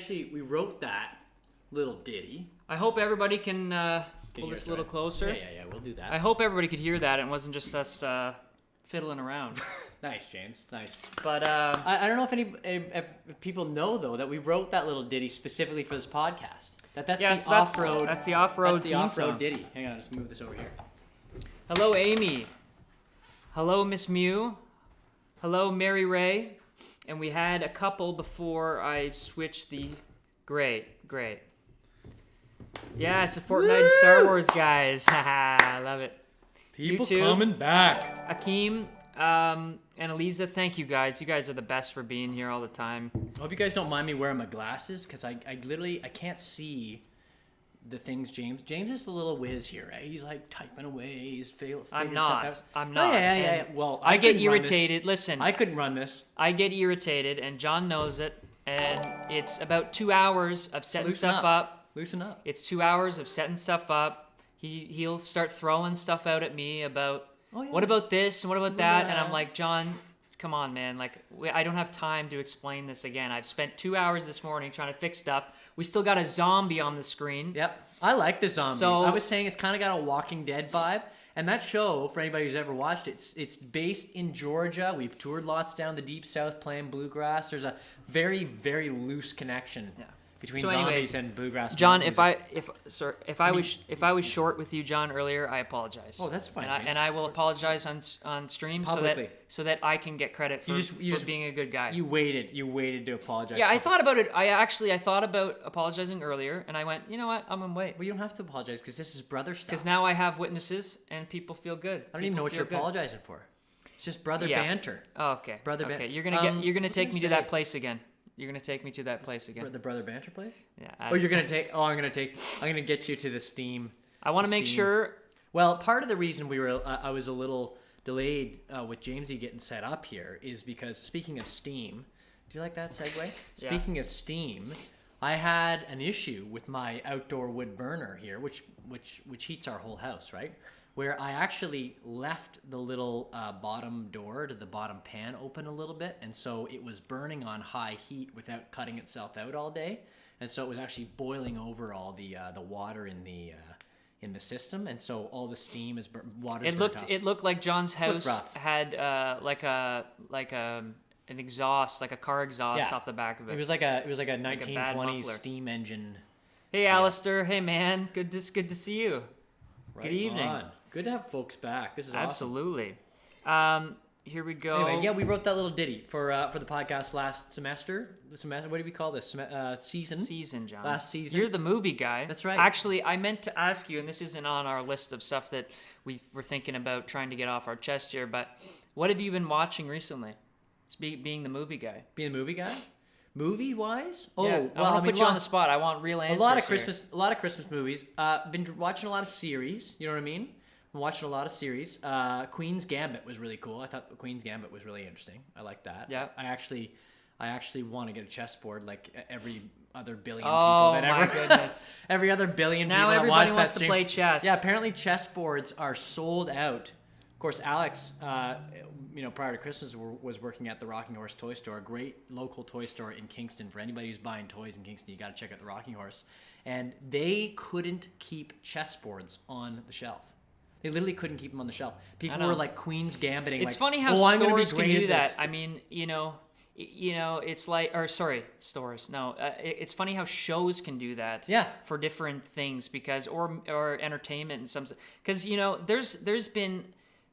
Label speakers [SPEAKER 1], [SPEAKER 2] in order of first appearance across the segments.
[SPEAKER 1] we wrote that little ditty.
[SPEAKER 2] I hope everybody can pull this a little closer.
[SPEAKER 1] Yeah, we'll do that.
[SPEAKER 2] I hope everybody could hear that and it wasn't just us fiddling around.
[SPEAKER 1] Nice, James. Nice.
[SPEAKER 2] But
[SPEAKER 1] I don't know if people know though that we wrote that little ditty specifically for this podcast. That's the off-road.
[SPEAKER 2] That's the off-road.
[SPEAKER 1] That's the off-road ditty. Hang on, I'll just move this over here.
[SPEAKER 2] Hello, Amy. Hello, Miss Mew. Hello, Mary Ray. And we had a couple before I switched the. Great. Yeah, it's the Fortnite and Star Wars guys. Haha, I love it.
[SPEAKER 1] People coming back.
[SPEAKER 2] Akeem, and Eliza, thank you guys. You guys are the best for being here all the time.
[SPEAKER 1] I hope you guys don't mind me wearing my glasses because I literally can't see the things James is the little whiz here, right? He's like typing away. He's figuring stuff out.
[SPEAKER 2] I'm not.
[SPEAKER 1] Oh, yeah. Well,
[SPEAKER 2] I get irritated. Listen.
[SPEAKER 1] I couldn't run this.
[SPEAKER 2] I get irritated, and John knows it. And it's about 2 hours of setting stuff up.
[SPEAKER 1] Loosen up.
[SPEAKER 2] It's 2 hours of setting stuff up. He'll start throwing stuff out at me about, what about this and what about that? And I'm like, John, come on, man. Like, I don't have time to explain this again. I've spent 2 hours this morning trying to fix stuff. We still got a zombie on the screen.
[SPEAKER 1] Yep. I like the zombie.
[SPEAKER 2] So,
[SPEAKER 1] I was saying it's kind of got a Walking Dead vibe. And that show, for anybody who's ever watched it, it's based in Georgia. We've toured lots down the deep south playing bluegrass. There's a very, very loose connection between zombies and bluegrass.
[SPEAKER 2] John, if I was short with you, John, earlier, I apologize.
[SPEAKER 1] Oh, that's fine.
[SPEAKER 2] And I will apologize on stream
[SPEAKER 1] publicly
[SPEAKER 2] so that I can get credit for being a good guy.
[SPEAKER 1] You waited to apologize.
[SPEAKER 2] Yeah, I thought about it. I thought about apologizing earlier, and I went, you know what? I'm gonna wait.
[SPEAKER 1] Well, you don't have to apologize because this is brother stuff.
[SPEAKER 2] Because now I have witnesses, and people feel good.
[SPEAKER 1] I don't even know what you're apologizing for. It's just brother banter.
[SPEAKER 2] Oh, okay.
[SPEAKER 1] Brother banter.
[SPEAKER 2] Okay, you're gonna take me to that place again. You're gonna take me to that place again.
[SPEAKER 1] The brother banter place?
[SPEAKER 2] Yeah.
[SPEAKER 1] I'm gonna get you to the Steam.
[SPEAKER 2] I want to make sure.
[SPEAKER 1] Well, part of the reason I was a little delayed with Jamesy getting set up here is because speaking of Steam, do you like that segue? Yeah. Speaking of Steam, I had an issue with my outdoor wood burner here, which heats our whole house, right? Where I actually left the little bottom door to the bottom pan open a little bit, and so it was burning on high heat without cutting itself out all day, and so it was actually boiling over all the water in the system, and so all the steam is water.
[SPEAKER 2] It looked like John's house had an exhaust, like a car exhaust off the back of it.
[SPEAKER 1] It was like a 1920s steam engine.
[SPEAKER 2] Hey, Alistair. Hey, man. Good to see you.
[SPEAKER 1] Right
[SPEAKER 2] Good evening.
[SPEAKER 1] On. Good to have folks back. This is
[SPEAKER 2] absolutely
[SPEAKER 1] awesome.
[SPEAKER 2] Here we go.
[SPEAKER 1] Anyway, we wrote that little ditty for the podcast last semester. What do we call this? Season.
[SPEAKER 2] Season, John.
[SPEAKER 1] Last season.
[SPEAKER 2] You're the movie guy.
[SPEAKER 1] That's right.
[SPEAKER 2] Actually, I meant to ask you, and this isn't on our list of stuff that we were thinking about trying to get off our chest here, but what have you been watching recently? Being the movie guy.
[SPEAKER 1] Being the movie guy. Movie wise?
[SPEAKER 2] Oh, yeah. I want to put you on the spot. I want real answers.
[SPEAKER 1] A lot of Christmas movies. Been watching a lot of series. You know what I mean? I'm watching a lot of series. Queen's Gambit was really cool. I thought Queen's Gambit was really interesting. I like that.
[SPEAKER 2] Yeah.
[SPEAKER 1] I actually want to get a chessboard like every other billion
[SPEAKER 2] people.
[SPEAKER 1] Oh
[SPEAKER 2] my goodness!
[SPEAKER 1] Every other billion
[SPEAKER 2] now
[SPEAKER 1] people that
[SPEAKER 2] everybody
[SPEAKER 1] watch
[SPEAKER 2] wants
[SPEAKER 1] that
[SPEAKER 2] to play chess.
[SPEAKER 1] Yeah, apparently chessboards are sold out. Of course, Alex, prior to Christmas, was working at the Rocking Horse Toy Store, a great local toy store in Kingston. For anybody who's buying toys in Kingston, you got to check out the Rocking Horse. And they couldn't keep chessboards on the shelf. They literally couldn't keep them on the shelf. People were like Queen's Gambiting.
[SPEAKER 2] It's
[SPEAKER 1] like,
[SPEAKER 2] funny how stores can do that. I mean, it's like, stores. No, it's funny how shows can do that.
[SPEAKER 1] Yeah.
[SPEAKER 2] For different things or entertainment and some, because there's been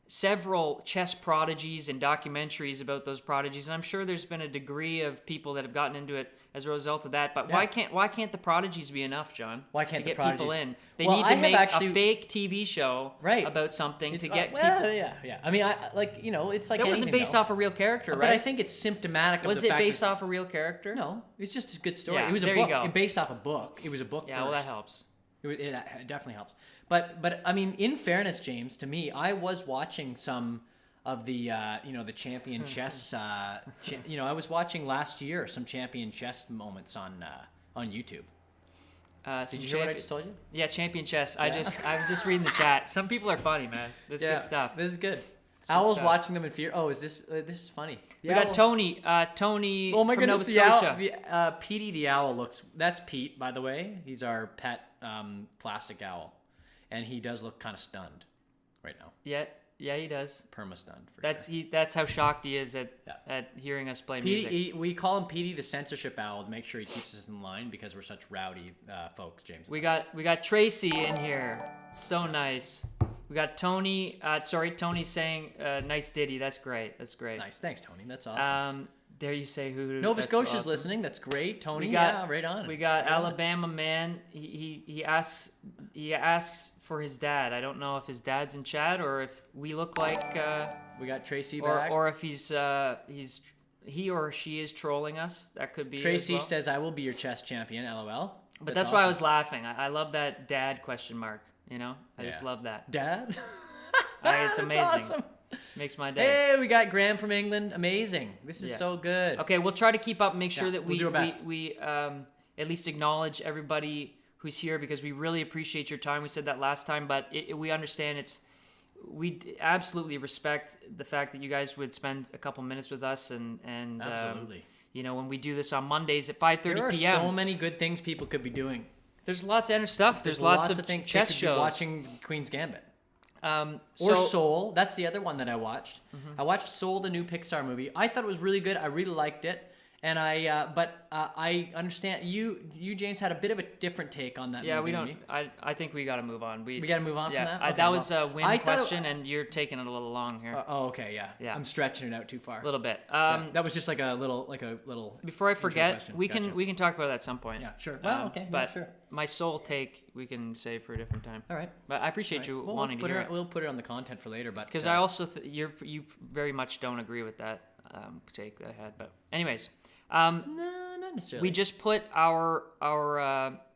[SPEAKER 2] several chess prodigies and documentaries about those prodigies, and I'm sure there's been a degree of people that have gotten into it as a result of that. But why can't the prodigies be enough, John?
[SPEAKER 1] Why can't
[SPEAKER 2] to get
[SPEAKER 1] the prodigies?
[SPEAKER 2] people in? They need to make a fake TV show about something to get people.
[SPEAKER 1] Yeah. I mean, it's like
[SPEAKER 2] that wasn't based off a real character, right?
[SPEAKER 1] But I think it's symptomatic of the fact.
[SPEAKER 2] Was it based off a real character?
[SPEAKER 1] No, it's just a good story.
[SPEAKER 2] Yeah,
[SPEAKER 1] it was a
[SPEAKER 2] there
[SPEAKER 1] book.
[SPEAKER 2] You go.
[SPEAKER 1] Based off a book. It was a book.
[SPEAKER 2] Yeah,
[SPEAKER 1] first.
[SPEAKER 2] well, that helps.
[SPEAKER 1] It definitely helps. But I mean, in fairness, James, to me, I was watching some of the the champion chess. I was watching last year some champion chess moments on YouTube. Did you hear what I just told you?
[SPEAKER 2] Yeah, champion chess. Yeah. I was just reading the chat. Some people are funny, man. This is good stuff.
[SPEAKER 1] This is good. Owls watching them in fear. Oh, is this is funny.
[SPEAKER 2] We got Tony. Tony.
[SPEAKER 1] Oh my
[SPEAKER 2] from
[SPEAKER 1] goodness,
[SPEAKER 2] Nova Scotia.
[SPEAKER 1] Petey the owl looks. That's Pete, by the way. He's our pet plastic owl, and he does look kind of stunned right now.
[SPEAKER 2] Yeah, he does.
[SPEAKER 1] Perma stunned.
[SPEAKER 2] That's how shocked he is at hearing us play music.
[SPEAKER 1] We call him Petey the censorship owl to make sure he keeps us in line because we're such rowdy folks, James.
[SPEAKER 2] We got Tracy in here. So nice. We got Tony. Tony's saying nice ditty. That's great.
[SPEAKER 1] Nice. Thanks, Tony. That's awesome.
[SPEAKER 2] Dare you say who?
[SPEAKER 1] Nova Scotia's awesome. Listening. That's great, Tony. Right on.
[SPEAKER 2] We got Alabama man. He asks for his dad. I don't know if his dad's in chat or if we look like.
[SPEAKER 1] We got Tracy back,
[SPEAKER 2] or if he or she is trolling us. That could be.
[SPEAKER 1] Tracy says, "I will be your chess champion." LOL.
[SPEAKER 2] But that's awesome. Why I was laughing. I love that dad question mark. You know, I just love that.
[SPEAKER 1] Dad.
[SPEAKER 2] It's amazing.
[SPEAKER 1] Awesome.
[SPEAKER 2] Makes my day.
[SPEAKER 1] Hey, we got Graham from England. Amazing. This is so good.
[SPEAKER 2] Okay, we'll try to keep up. Make sure that
[SPEAKER 1] we'll do our best.
[SPEAKER 2] we at least acknowledge everybody who's here because we really appreciate your time. We said that last time, but we understand we absolutely respect the fact that you guys would spend a couple minutes with us and
[SPEAKER 1] absolutely.
[SPEAKER 2] When we do this on Mondays at 5:30 p.m.
[SPEAKER 1] There are so many good things people could be doing.
[SPEAKER 2] There's lots of other stuff. There's lots of
[SPEAKER 1] things.
[SPEAKER 2] Chess shows.
[SPEAKER 1] Watching Queen's Gambit.
[SPEAKER 2] Or
[SPEAKER 1] Soul. That's the other one that I watched. Mm-hmm. I watched Soul, the new Pixar movie. I thought it was really good. I really liked it. And I understand you James had a bit of a different take on that.
[SPEAKER 2] Yeah,
[SPEAKER 1] movie,
[SPEAKER 2] we don't. I think we got to move on. We
[SPEAKER 1] got to move on from that. Okay,
[SPEAKER 2] that was a win question, and you're taking it a little long here.
[SPEAKER 1] Okay, yeah. I'm stretching it out too far.
[SPEAKER 2] A little bit.
[SPEAKER 1] That was just like a little.
[SPEAKER 2] Before I forget, we can talk about it at some point.
[SPEAKER 1] Yeah, sure. Well, okay,
[SPEAKER 2] but
[SPEAKER 1] sure.
[SPEAKER 2] My Soul take we can save for a different time.
[SPEAKER 1] All right.
[SPEAKER 2] But I appreciate you wanting to hear it.
[SPEAKER 1] We'll put it on the content for later, but
[SPEAKER 2] because I also you very much don't agree with that take that I had. But anyways.
[SPEAKER 1] No, not necessarily.
[SPEAKER 2] We just put our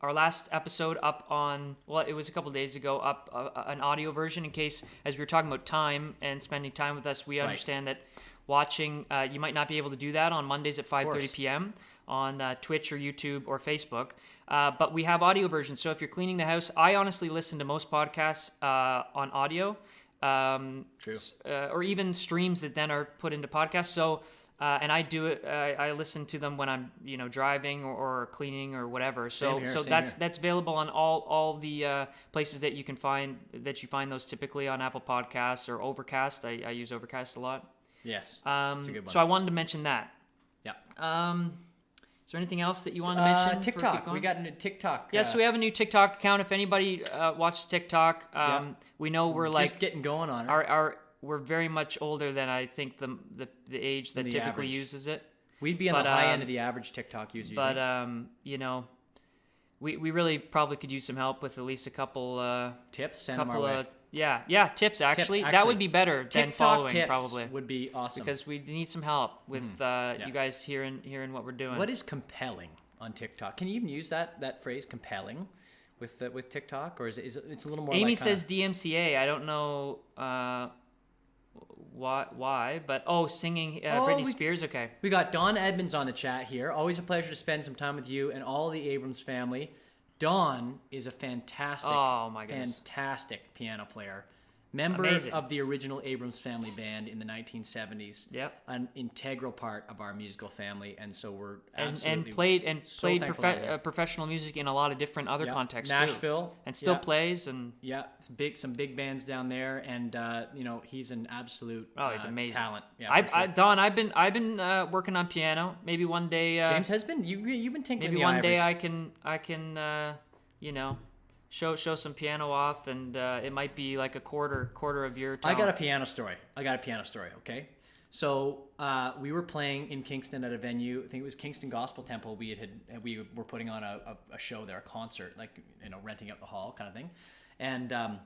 [SPEAKER 2] last episode up on, well, it was a couple days ago, up an audio version in case, as we were talking about time and spending time with us, we understand that watching, you might not be able to do that on Mondays at 5:30 p.m. on Twitch or YouTube or Facebook, but we have audio versions. So if you're cleaning the house, I honestly listen to most podcasts on audio,
[SPEAKER 1] True.
[SPEAKER 2] Or even streams that then are put into podcasts. So. And I do it. I listen to them when I'm, driving or cleaning or whatever. So that's available on all the places that you can find those typically on Apple Podcasts or Overcast. I use Overcast a lot.
[SPEAKER 1] Yes. That's a good one.
[SPEAKER 2] So I wanted to mention that.
[SPEAKER 1] Yeah.
[SPEAKER 2] Is there anything else that you want to mention?
[SPEAKER 1] TikTok. We got a new TikTok.
[SPEAKER 2] Yes, we have a new TikTok account. If anybody watches TikTok, we know we're
[SPEAKER 1] just getting going on it.
[SPEAKER 2] We're very much older than I think the age that typically
[SPEAKER 1] average.
[SPEAKER 2] uses it.
[SPEAKER 1] We'd be on the high end of the average TikTok user.
[SPEAKER 2] But we really probably could use some help with at least a couple
[SPEAKER 1] tips. Send them our way.
[SPEAKER 2] Tips actually. That would be better than following
[SPEAKER 1] tips
[SPEAKER 2] probably.
[SPEAKER 1] Would be awesome
[SPEAKER 2] because we need some help with you guys hearing what we're doing.
[SPEAKER 1] What is compelling on TikTok? Can you even use that phrase compelling with TikTok, or is it it's a little more?
[SPEAKER 2] Amy says DMCA. I don't know. Why? But singing Britney Spears. Okay.
[SPEAKER 1] We got Don Edmonds on the chat here. Always a pleasure to spend some time with you and all the Abrams family. Don is a fantastic piano player. Member of the original Abrams family band in the 1970s.
[SPEAKER 2] Yep.
[SPEAKER 1] An integral part of our musical family, and so we're absolutely
[SPEAKER 2] played professional music in a lot of different other contexts
[SPEAKER 1] Nashville,
[SPEAKER 2] too. And still plays
[SPEAKER 1] some big bands down there, and he's an absolute
[SPEAKER 2] he's amazing
[SPEAKER 1] talent.
[SPEAKER 2] Don, I've been working on piano. Maybe one day
[SPEAKER 1] James has been. You've been tinkling.
[SPEAKER 2] Maybe one day I can show some piano off, and it might be like a quarter of your talent.
[SPEAKER 1] I got a piano story. Okay, so we were playing in Kingston at a venue. I think it was Kingston Gospel Temple. We were putting on a show there, a concert, like renting out the hall kind of thing. And I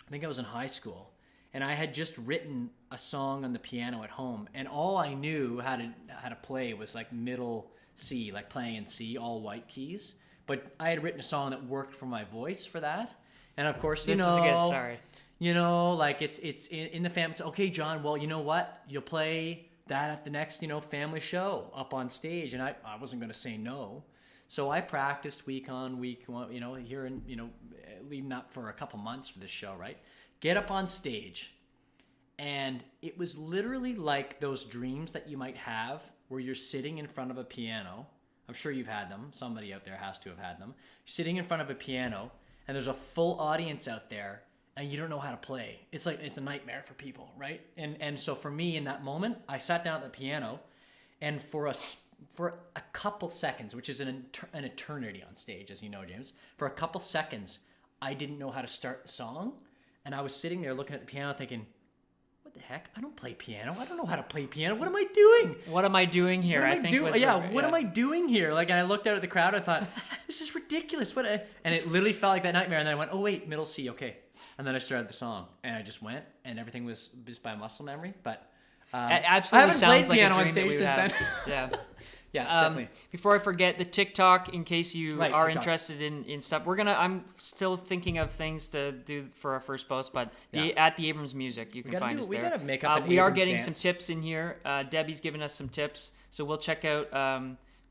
[SPEAKER 1] think I was in high school, and I had just written a song on the piano at home, and all I knew how to play was like middle C, like playing in C, all white keys. But I had written a song that worked for my voice for that. And of course,
[SPEAKER 2] this is a good story.
[SPEAKER 1] Like it's in the family. Okay, John, well, you know what? You'll play that at the next, family show up on stage. And I wasn't going to say no. So I practiced week on week, here and, leading up for a couple months for this show, right? Get up on stage. And it was literally like those dreams that you might have where you're sitting in front of a piano. I'm sure you've had them. Somebody out there has to have had them. You're sitting in front of a piano and there's a full audience out there and you don't know how to play. It's like, it's a nightmare for people, right? And so for me in that moment, I sat down at the piano and for a couple seconds, which is an eternity on stage, as you know, James, for a couple seconds, I didn't know how to start the song. And I was sitting there looking at the piano thinking, what the heck? I don't play piano. I don't know how to play piano. What am I doing?
[SPEAKER 2] What am I doing here?
[SPEAKER 1] What am I doing here? Like, and I looked out at the crowd and I thought, this is ridiculous. And it literally felt like that nightmare. And then I went, oh wait, middle C, okay. And then I started the song and I just went and everything was just by muscle memory. But
[SPEAKER 2] it absolutely sounds like a dream that we
[SPEAKER 1] since
[SPEAKER 2] have.
[SPEAKER 1] then.
[SPEAKER 2] Yeah.
[SPEAKER 1] Yeah, definitely.
[SPEAKER 2] Before I forget, the TikTok, in case you are
[SPEAKER 1] TikTok.
[SPEAKER 2] interested in stuff, I'm still thinking of things to do for our first post, but at the Abrams Music, you can find us there.
[SPEAKER 1] We gotta make up an
[SPEAKER 2] we are
[SPEAKER 1] Abrams
[SPEAKER 2] getting
[SPEAKER 1] dance.
[SPEAKER 2] some tips in here. Debbie's given us some tips, so we'll check out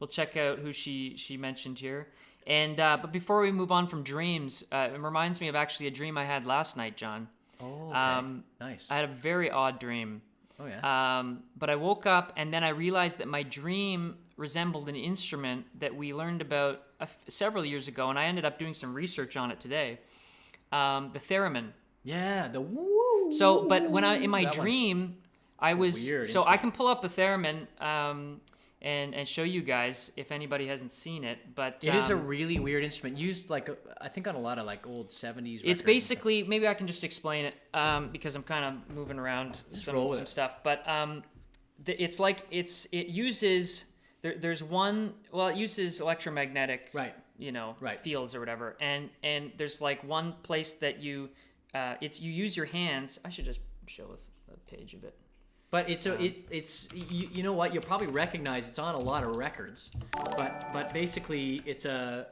[SPEAKER 2] who she mentioned here. And but before we move on from dreams, it reminds me of actually a dream I had last night, John.
[SPEAKER 1] Oh, okay. Nice.
[SPEAKER 2] I had a very odd dream.
[SPEAKER 1] Oh yeah.
[SPEAKER 2] But I woke up and then I realized that my dream resembled an instrument that we learned about several years ago, and I ended up doing some research on it today. The theremin.
[SPEAKER 1] Yeah, the woo.
[SPEAKER 2] So, but when in my dream, I was
[SPEAKER 1] weird
[SPEAKER 2] I can pull up the theremin and show you guys if anybody hasn't seen it. But
[SPEAKER 1] it is a really weird instrument used I think on a lot of like old 70s.
[SPEAKER 2] It's basically, maybe I can just explain it because I'm kind of moving around some stuff. But it uses it uses electromagnetic fields or whatever, and there's like one place that you use your hands. I should just show a page of it.
[SPEAKER 1] But it's you know what, you'll probably recognize it's on a lot of records, but basically it's it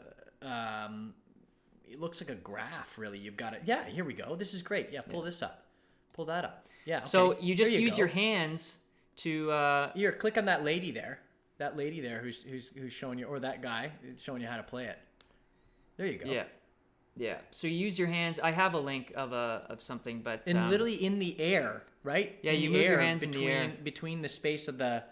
[SPEAKER 1] looks like a graph, really. You've got it. Yeah, here we go. This is great. Yeah, pull this up, pull that up. Yeah. Okay.
[SPEAKER 2] So you just use your hands to
[SPEAKER 1] here. Click on that lady there. That lady there who's showing you, or that guy who's showing you how to play it. There you go.
[SPEAKER 2] Yeah. Yeah. So you use your hands. I have a link of something, but
[SPEAKER 1] and literally in the air, right?
[SPEAKER 2] Yeah, you move your hands in the air
[SPEAKER 1] between the space of the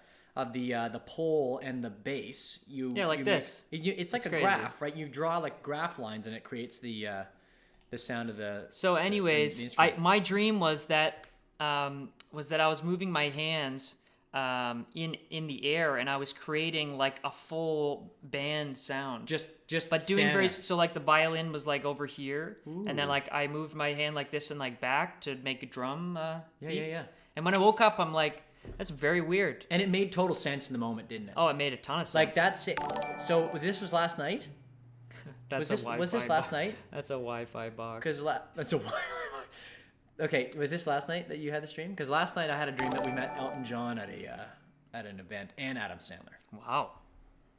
[SPEAKER 1] pole and the base.
[SPEAKER 2] This.
[SPEAKER 1] It's like a graph, right? You draw like graph lines, and it creates the sound of the.
[SPEAKER 2] So, anyways, my dream was that I was moving my hands in the air, and I was creating like a full band sound. But doing so like the violin was like over here. Ooh. And then like I moved my hand like this and like back to make a drum beats. Yeah. And when I woke up, I'm like, that's very weird.
[SPEAKER 1] And it made total sense in the moment, didn't it?
[SPEAKER 2] Oh, it made a ton of sense.
[SPEAKER 1] Like that's it. So this was last night? Was this last night?
[SPEAKER 2] That's a Wi-Fi box.
[SPEAKER 1] That's a Wi-Fi box. Okay, was this last night that you had this dream? Because last night I had a dream that we met Elton John at an event, and Adam Sandler.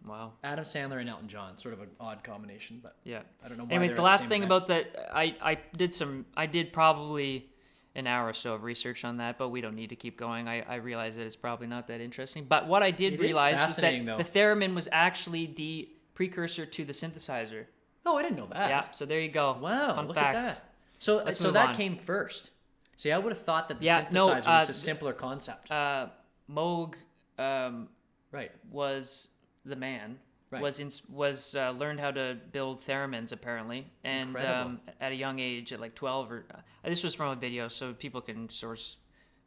[SPEAKER 2] Wow.
[SPEAKER 1] Adam Sandler and Elton John, sort of an odd combination, but
[SPEAKER 2] yeah.
[SPEAKER 1] I don't know why.
[SPEAKER 2] Anyways, the last thing about that, I did probably an hour or so of research on that, but we don't need to keep going. I realize that it's probably not that interesting. But what I did realize was that the theremin was actually the precursor to the synthesizer.
[SPEAKER 1] Oh, I didn't know that.
[SPEAKER 2] Yeah, so there you go.
[SPEAKER 1] Wow,
[SPEAKER 2] Fun
[SPEAKER 1] look
[SPEAKER 2] facts.
[SPEAKER 1] at that. So that came first. See, I would have thought that the synthesizer was a simpler concept.
[SPEAKER 2] Moog
[SPEAKER 1] right.
[SPEAKER 2] was the man.
[SPEAKER 1] Right.
[SPEAKER 2] Was learned how to build theremins apparently, and at a young age, at like 12 or this was from a video, so people can source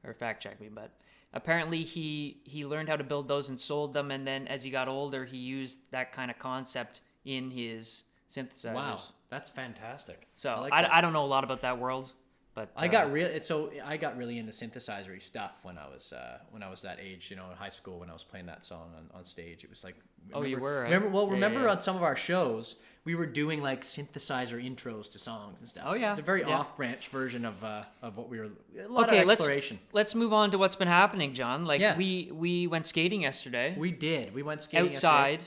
[SPEAKER 2] or fact check me. But apparently he learned how to build those and sold them, and then as he got older, he used that kind of concept in his synthesizers.
[SPEAKER 1] Wow, that's fantastic.
[SPEAKER 2] So I don't know a lot about that world. But
[SPEAKER 1] I got really into synthesizer-y stuff when I was that age, in high school when I was playing that song on stage. It was like
[SPEAKER 2] you were.
[SPEAKER 1] Remember on some of our shows we were doing like synthesizer intros to songs and stuff.
[SPEAKER 2] Oh yeah,
[SPEAKER 1] it's a very off-branch version of what we were. A lot of exploration.
[SPEAKER 2] Let's move on to what's been happening, John. We went skating yesterday.
[SPEAKER 1] We did. We went skating
[SPEAKER 2] outside.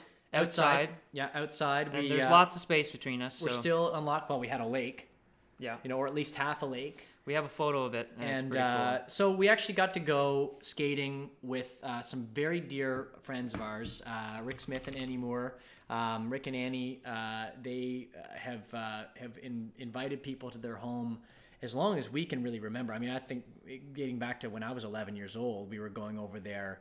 [SPEAKER 1] Yeah, outside.
[SPEAKER 2] And there's lots of space between us.
[SPEAKER 1] We're still unlocked. Well, we had a lake.
[SPEAKER 2] Yeah.
[SPEAKER 1] Or at least half a lake.
[SPEAKER 2] We have a photo of it. And it's pretty cool.
[SPEAKER 1] So we actually got to go skating with some very dear friends of ours, Rick Smith and Annie Moore. Rick and Annie, they have invited people to their home as long as we can really remember. I mean, I think getting back to when I was 11 years old, we were going over there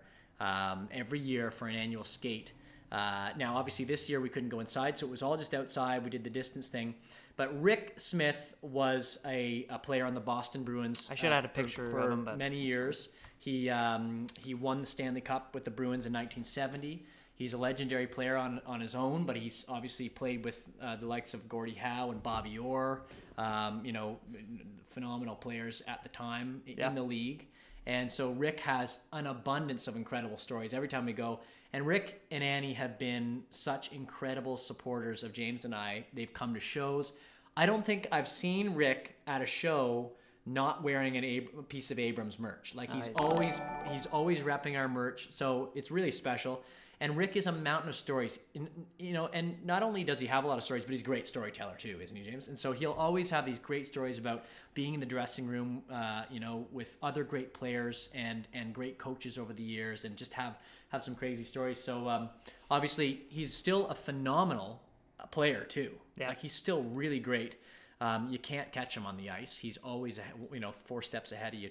[SPEAKER 1] every year for an annual skate. Now, obviously, this year we couldn't go inside, so it was all just outside. We did the distance thing. But Rick Smith was a player on the Boston Bruins.
[SPEAKER 2] I should have had a picture
[SPEAKER 1] for
[SPEAKER 2] of him, but
[SPEAKER 1] many years. He won the Stanley Cup with the Bruins in 1970. He's a legendary player on his own, but he's obviously played with the likes of Gordie Howe and Bobby Orr, phenomenal players at the time in the league. And so Rick has an abundance of incredible stories every time we go. And Rick and Annie have been such incredible supporters of James and I. They've come to shows. I don't think I've seen Rick at a show not wearing a piece of Abrams merch. Like he's always repping our merch. So it's really special. And Rick is a mountain of stories, and not only does he have a lot of stories, but he's a great storyteller too, isn't he, James? And so he'll always have these great stories about being in the dressing room, with other great players and great coaches over the years, and just have some crazy stories. So obviously he's still a phenomenal player too. Yeah. Like he's still really great. You can't catch him on the ice. He's always 4 steps ahead of you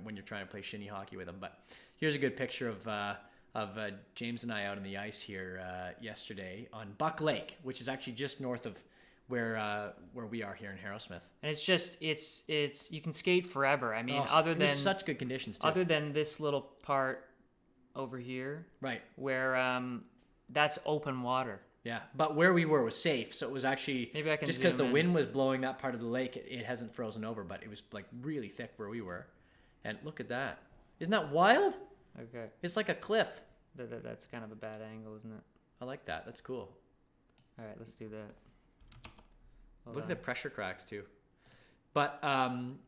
[SPEAKER 1] when you're trying to play shinny hockey with him. But here's a good picture of James and I out on the ice here yesterday on Buck Lake, which is actually just north of where we are here in Harrowsmith.
[SPEAKER 2] And it's just it's you can skate forever. I mean,
[SPEAKER 1] other than such good conditions too.
[SPEAKER 2] Other than this little part over here,
[SPEAKER 1] right,
[SPEAKER 2] where that's open water.
[SPEAKER 1] Yeah, but where we were was safe, so it was actually
[SPEAKER 2] maybe I can
[SPEAKER 1] just because the wind was blowing that part of the lake, it hasn't frozen over, but it was like really thick where we were. And look at that! Isn't that wild?
[SPEAKER 2] Okay.
[SPEAKER 1] It's like a cliff.
[SPEAKER 2] That's kind of a bad angle, isn't it?
[SPEAKER 1] I like that. That's cool.
[SPEAKER 2] All right, let's do that.
[SPEAKER 1] Look at the pressure cracks too. But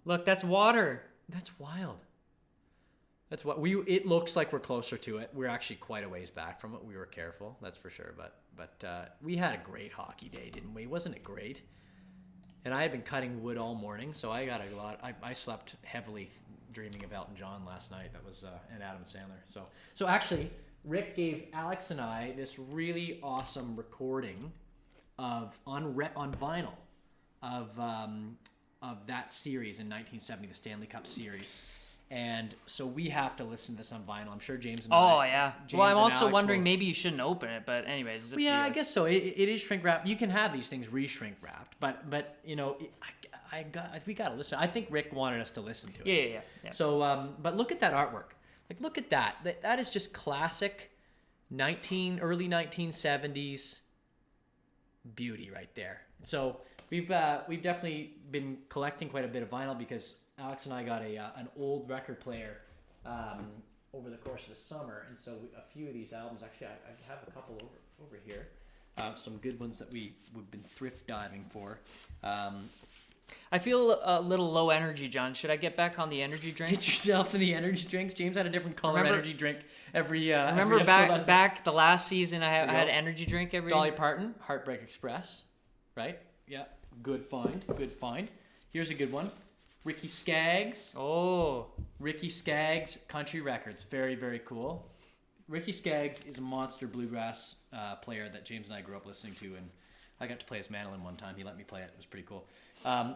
[SPEAKER 2] look, that's water.
[SPEAKER 1] That's wild. That's what it looks like we're closer to it. We're actually quite a ways back from it. We were careful, that's for sure. But we had a great hockey day, didn't we? Wasn't it great? And I had been cutting wood all morning, so I got a lot. I slept heavily dreaming of Elton John last night. That was and Adam Sandler. So actually, Rick gave Alex and I this really awesome recording on vinyl of that series in 1970, the Stanley Cup series. And so we have to listen to this on vinyl. I'm sure James and
[SPEAKER 2] I. Oh yeah. Well, I'm also
[SPEAKER 1] Alex
[SPEAKER 2] wondering maybe you shouldn't open it, but anyways.
[SPEAKER 1] Yeah, I guess so. It is shrink wrapped. You can have these things re-shrink wrapped, but we got to listen. I think Rick wanted us to listen to
[SPEAKER 2] it. Yeah.
[SPEAKER 1] So, but look at that artwork. Like, look at that. That is just classic early 1970s beauty right there. So we've definitely been collecting quite a bit of vinyl because Alex and I got an old record player over the course of the summer, and so a few of these albums, actually I have a couple over here, some good ones that we've been thrift diving for.
[SPEAKER 2] I feel a little low energy, John. Should I get back on the energy drink?
[SPEAKER 1] Get yourself in the energy drinks. James had a different color energy drink every.
[SPEAKER 2] Remember back the last season, I had energy drink every.
[SPEAKER 1] Dolly Parton, Heartbreak Express, right? Yeah, good find. Here's a good one. Ricky Skaggs.
[SPEAKER 2] Oh.
[SPEAKER 1] Ricky Skaggs, Country Records. Very, very cool. Ricky Skaggs is a monster bluegrass player that James and I grew up listening to, and I got to play his mandolin one time. He let me play it. It was pretty cool.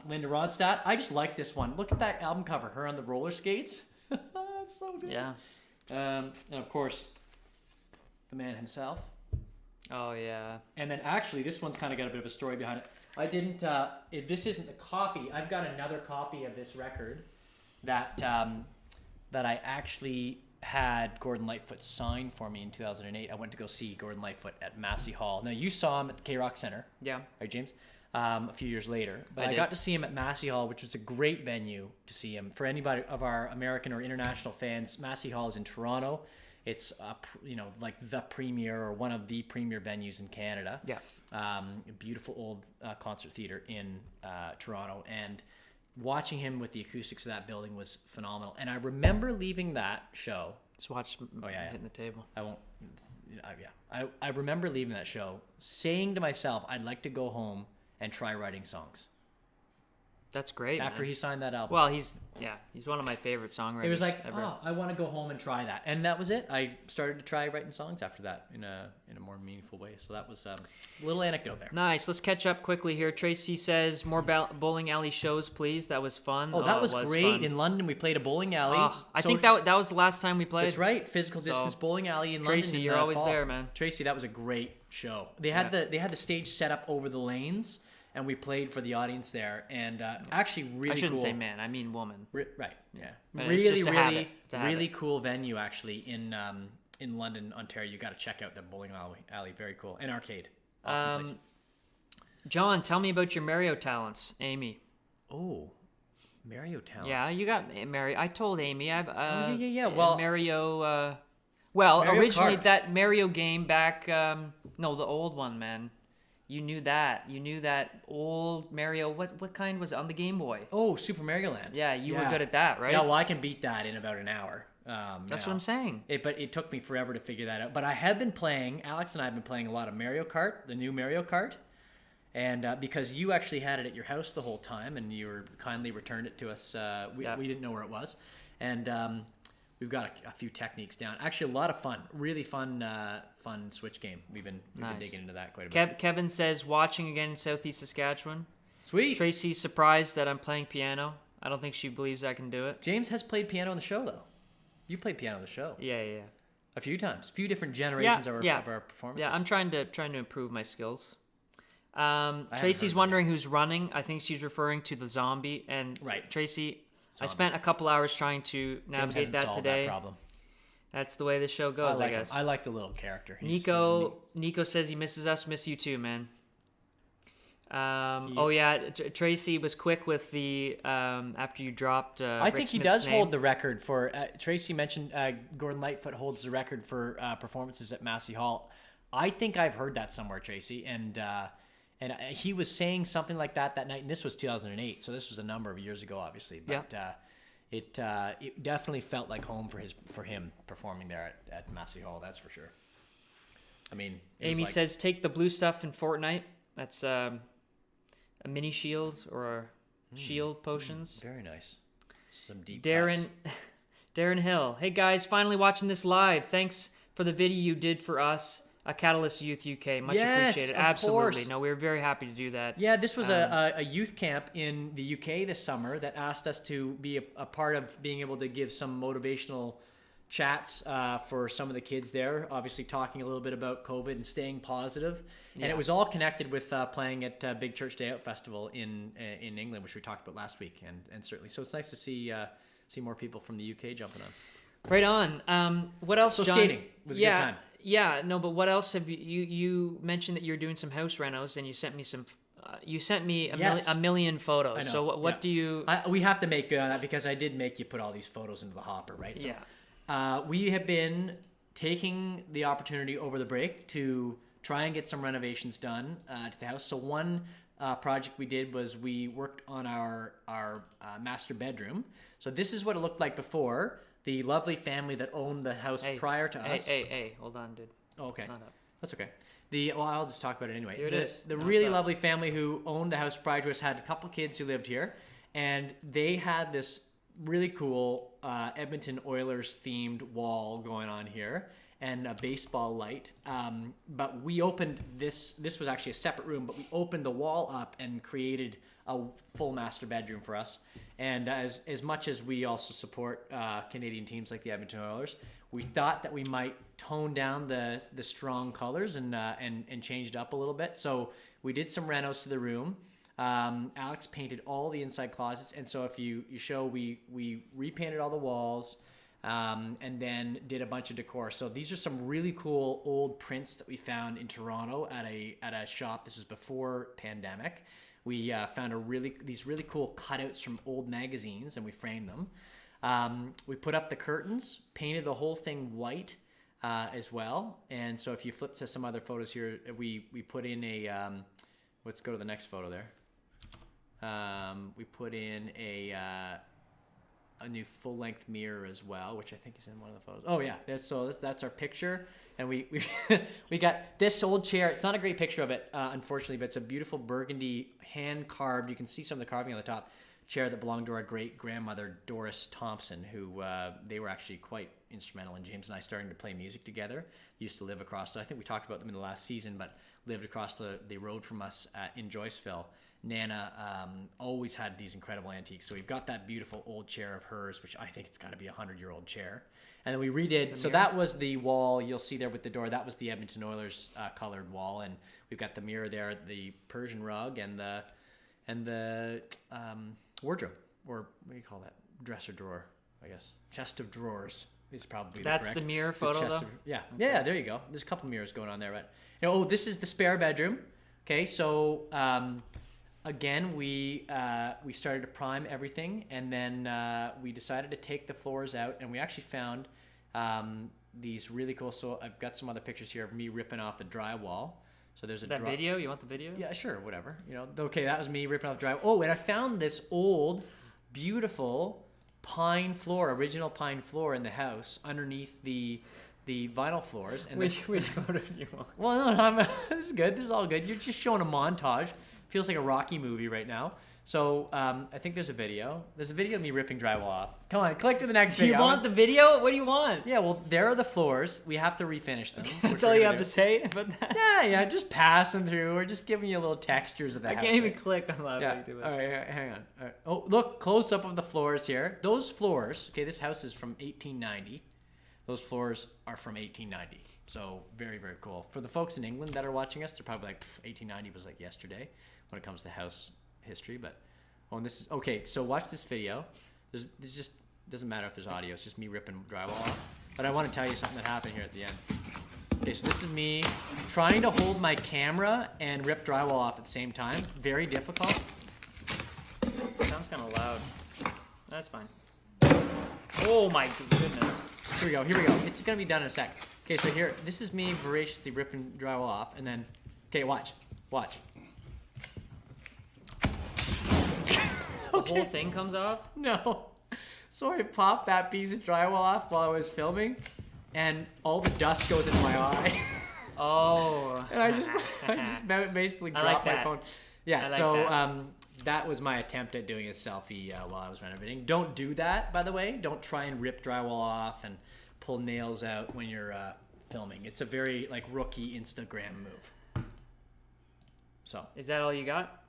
[SPEAKER 1] Linda Ronstadt. I just like this one. Look at that album cover. Her on the roller skates. That's so good.
[SPEAKER 2] Yeah.
[SPEAKER 1] And of course, the man himself.
[SPEAKER 2] Oh, yeah.
[SPEAKER 1] And then actually, this one's kind of got a bit of a story behind it. I didn't. This isn't a copy. I've got another copy of this record that I actually had Gordon Lightfoot sign for me in 2008. I went to go see Gordon Lightfoot at Massey Hall. Now you saw him at the K-Rock Center.
[SPEAKER 2] Yeah.
[SPEAKER 1] Right, James? A few years later, but I got to see him at Massey Hall, which was a great venue to see him. For anybody of our American or international fans, Massey Hall is in Toronto. It's like the premier or one of the premier venues in Canada.
[SPEAKER 2] Yeah.
[SPEAKER 1] A beautiful old concert theater in Toronto, and watching him with the acoustics of that building was phenomenal. And I remember leaving that show.
[SPEAKER 2] Just watch hitting the table.
[SPEAKER 1] I won't. I remember leaving that show, saying to myself, I'd like to go home and try writing songs.
[SPEAKER 2] That's great.
[SPEAKER 1] after
[SPEAKER 2] man.
[SPEAKER 1] he signed that album.
[SPEAKER 2] Well, he's one of my favorite songwriters.
[SPEAKER 1] It was like,
[SPEAKER 2] ever.
[SPEAKER 1] oh, I want to go home and try that, and that was it. I started to try writing songs after that in a more meaningful way. So that was a little anecdote there.
[SPEAKER 2] Nice. Let's catch up quickly here. Tracy says more bowling alley shows, please. That was fun.
[SPEAKER 1] Oh, that was
[SPEAKER 2] it
[SPEAKER 1] great.
[SPEAKER 2] fun.
[SPEAKER 1] In London, we played a bowling alley.
[SPEAKER 2] Oh, I think that was the last time we played.
[SPEAKER 1] That's right. Physical distance bowling alley in
[SPEAKER 2] Tracy,
[SPEAKER 1] London.
[SPEAKER 2] you're always
[SPEAKER 1] fall.
[SPEAKER 2] there, man.
[SPEAKER 1] Tracy, that was a great show. They had the stage set up over the lanes, and we played for the audience there. And actually, really
[SPEAKER 2] I shouldn't
[SPEAKER 1] cool.
[SPEAKER 2] say man. I mean woman.
[SPEAKER 1] Right. Yeah.
[SPEAKER 2] But it's just to have it.
[SPEAKER 1] Really cool venue actually in London, Ontario. You got to check out the bowling alley. Very cool. And arcade. Awesome place.
[SPEAKER 2] John, tell me about your Mario talents, Amy.
[SPEAKER 1] Oh, Mario talents.
[SPEAKER 2] Yeah, you got Mario. I told Amy. I've
[SPEAKER 1] yeah. Well,
[SPEAKER 2] Mario.
[SPEAKER 1] Mario
[SPEAKER 2] Originally
[SPEAKER 1] Kart.
[SPEAKER 2] that Mario game back. No, the old one, man. You knew that. You knew that old Mario. What kind was it on the Game Boy?
[SPEAKER 1] Oh, Super Mario Land.
[SPEAKER 2] Yeah, you were good at that, right?
[SPEAKER 1] Yeah, well, I can beat that in about an hour.
[SPEAKER 2] That's what I'm saying.
[SPEAKER 1] But it took me forever to figure that out. But I have been playing. Alex and I have been playing a lot of Mario Kart, the new Mario Kart. And because you actually had it at your house the whole time, and you were kindly returned it to us, we didn't know where it was, and we've got a few techniques down. Actually, a lot of fun, really fun Switch game. We've been digging into that quite a bit.
[SPEAKER 2] Kevin says watching again in Southeast Saskatchewan.
[SPEAKER 1] Sweet.
[SPEAKER 2] Tracy's surprised that I'm playing piano. I don't think she believes I can do it.
[SPEAKER 1] James has played piano on the show though. You played piano on the show.
[SPEAKER 2] Yeah.
[SPEAKER 1] A few times, a few different generations of our performances.
[SPEAKER 2] Yeah, I'm trying to improve my skills. Tracy's wondering who's running. I think she's referring to the zombie. And
[SPEAKER 1] right,
[SPEAKER 2] Tracy, zombie. I spent a couple hours trying to navigate that today.
[SPEAKER 1] That problem.
[SPEAKER 2] That's the way the show goes, I guess.
[SPEAKER 1] I like the little character.
[SPEAKER 2] Nico says he misses us. Miss you too, man. Tracy was quick with the after you dropped.
[SPEAKER 1] I think he does hold the record for. Tracy mentioned Gordon Lightfoot holds the record for performances at Massey Hall. I think I've heard that somewhere, Tracy, and he was saying something like that night, and this was 2008, so this was a number of years ago, obviously. But it definitely felt like home for him performing there at Massey Hall. That's for sure. I mean,
[SPEAKER 2] Amy says take the blue stuff in Fortnite. That's a mini shield or shield potions.
[SPEAKER 1] Very nice. Some deep.
[SPEAKER 2] Darren Hill. Hey guys, finally watching this live. Thanks for the video you did for us. Catalyst Youth UK. Much appreciated. Absolutely.
[SPEAKER 1] Course.
[SPEAKER 2] No, we were very happy to do that.
[SPEAKER 1] Yeah, this was a youth camp in the UK this summer that asked us to be a part of being able to give some motivational chats for some of the kids there, obviously talking a little bit about COVID and staying positive. And it was all connected with playing at Big Church Day Out Festival in England, which we talked about last week. And certainly, so it's nice to see more people from the UK jumping on.
[SPEAKER 2] Right on. What else,
[SPEAKER 1] So
[SPEAKER 2] John?
[SPEAKER 1] skating was a good time.
[SPEAKER 2] Yeah, no, but what else have you mentioned that you're doing some house renos, and you sent me some. You sent me a million photos.
[SPEAKER 1] I know.
[SPEAKER 2] So what do you?
[SPEAKER 1] We have to make good on that because I did make you put all these photos into the hopper, right? So, we have been taking the opportunity over the break to try and get some renovations done to the house. So one project we did was we worked on our master bedroom. So this is what it looked like before. The lovely family that owned the house prior to us.
[SPEAKER 2] Hey, hold on, dude.
[SPEAKER 1] Oh, okay.
[SPEAKER 2] It's not up.
[SPEAKER 1] That's okay. I'll just talk about it anyway.
[SPEAKER 2] Here it is.
[SPEAKER 1] The really lovely family who owned the house prior to us had a couple kids who lived here, and they had this really cool Edmonton Oilers themed wall going on here and a baseball light. But we opened this was actually a separate room, but we opened the wall up and created a full master bedroom for us. And as much as we also support Canadian teams like the Edmonton Oilers, we thought that we might tone down the strong colors and change it up a little bit. So we did some renos to the room. Alex painted all the inside closets, and so if you show, we repainted all the walls, and then did a bunch of decor. So these are some really cool old prints that we found in Toronto at a shop. This was before pandemic. We found these really cool cutouts from old magazines, and we framed them. We put up the curtains, painted the whole thing white as well. And so if you flip to some other photos here, we put in a let's go to the next photo there. We put in a a new full-length mirror as well, which I think is in one of the photos. Oh yeah, that's our picture, and we we got this old chair. It's not a great picture of it, unfortunately, but it's a beautiful burgundy hand-carved. You can see some of the carving on the top. Chair that belonged to our great-grandmother Doris Thompson, who they were actually quite instrumental in James and I starting to play music together. Used to live across, I think we talked about them in the last season, but lived across the road from us in Joyceville. Nana always had these incredible antiques, so we've got that beautiful old chair of hers, which I think it's got to be a 100-year-old chair. And then we redid, so that was the wall you'll see there with the door. That was the Edmonton Oilers colored wall, and we've got the mirror there, the Persian rug, and the wardrobe, or what do you call that? Dresser drawer, I guess. Chest of drawers is probably
[SPEAKER 2] That's the mirror photo, though?
[SPEAKER 1] Yeah. Okay. Yeah, there you go. There's a couple mirrors going on there. But this is the spare bedroom. Okay, so again, we started to prime everything, and then we decided to take the floors out, and we actually found these really cool. So I've got some other pictures here of me ripping off the drywall. So there's a
[SPEAKER 2] video. You want the video?
[SPEAKER 1] Yeah, sure, whatever. Okay, that was me ripping off drywall. Oh, and I found this old, beautiful pine floor, original pine floor in the house underneath the vinyl floors. And
[SPEAKER 2] which photo do you want?
[SPEAKER 1] Well, no, this is good. This is all good. You're just showing a montage. Feels like a Rocky movie right now. So I think there's a video. There's a video of me ripping drywall off. Come on, click to the next video.
[SPEAKER 2] Do you want the video? What do you want?
[SPEAKER 1] Yeah, well, there are the floors. We have to refinish them.
[SPEAKER 2] That's all you have to say about that?
[SPEAKER 1] Yeah, just pass them through. We're just giving you little textures of the house.
[SPEAKER 2] I can't even click on that.
[SPEAKER 1] Yeah. All right, hang on. All right. Oh, look, close up of the floors here. Those floors, okay, this house is from 1890. Those floors are from 1890. So very, very cool. For the folks in England that are watching us, they're probably like, 1890 was like yesterday when it comes to house history. But, and this is, okay, so watch this video. There's just, doesn't matter if there's audio. It's just me ripping drywall off. But I want to tell you something that happened here at the end. Okay, so this is me trying to hold my camera and rip drywall off at the same time. Very difficult.
[SPEAKER 2] Sounds kind of loud. That's fine. Oh my goodness.
[SPEAKER 1] Here we go. It's going to be done in a sec. Okay, so here, this is me voraciously ripping drywall off, and then, okay, watch.
[SPEAKER 2] The whole thing comes off?
[SPEAKER 1] No. So I popped that piece of drywall off while I was filming, and all the dust goes into my eye.
[SPEAKER 2] Oh.
[SPEAKER 1] And I just basically dropped my phone. Yeah, that was my attempt at doing a selfie while I was renovating. Don't do that, by the way. Don't try and rip drywall off and pull nails out when you're filming. It's a very rookie Instagram move. So.
[SPEAKER 2] Is that all you got?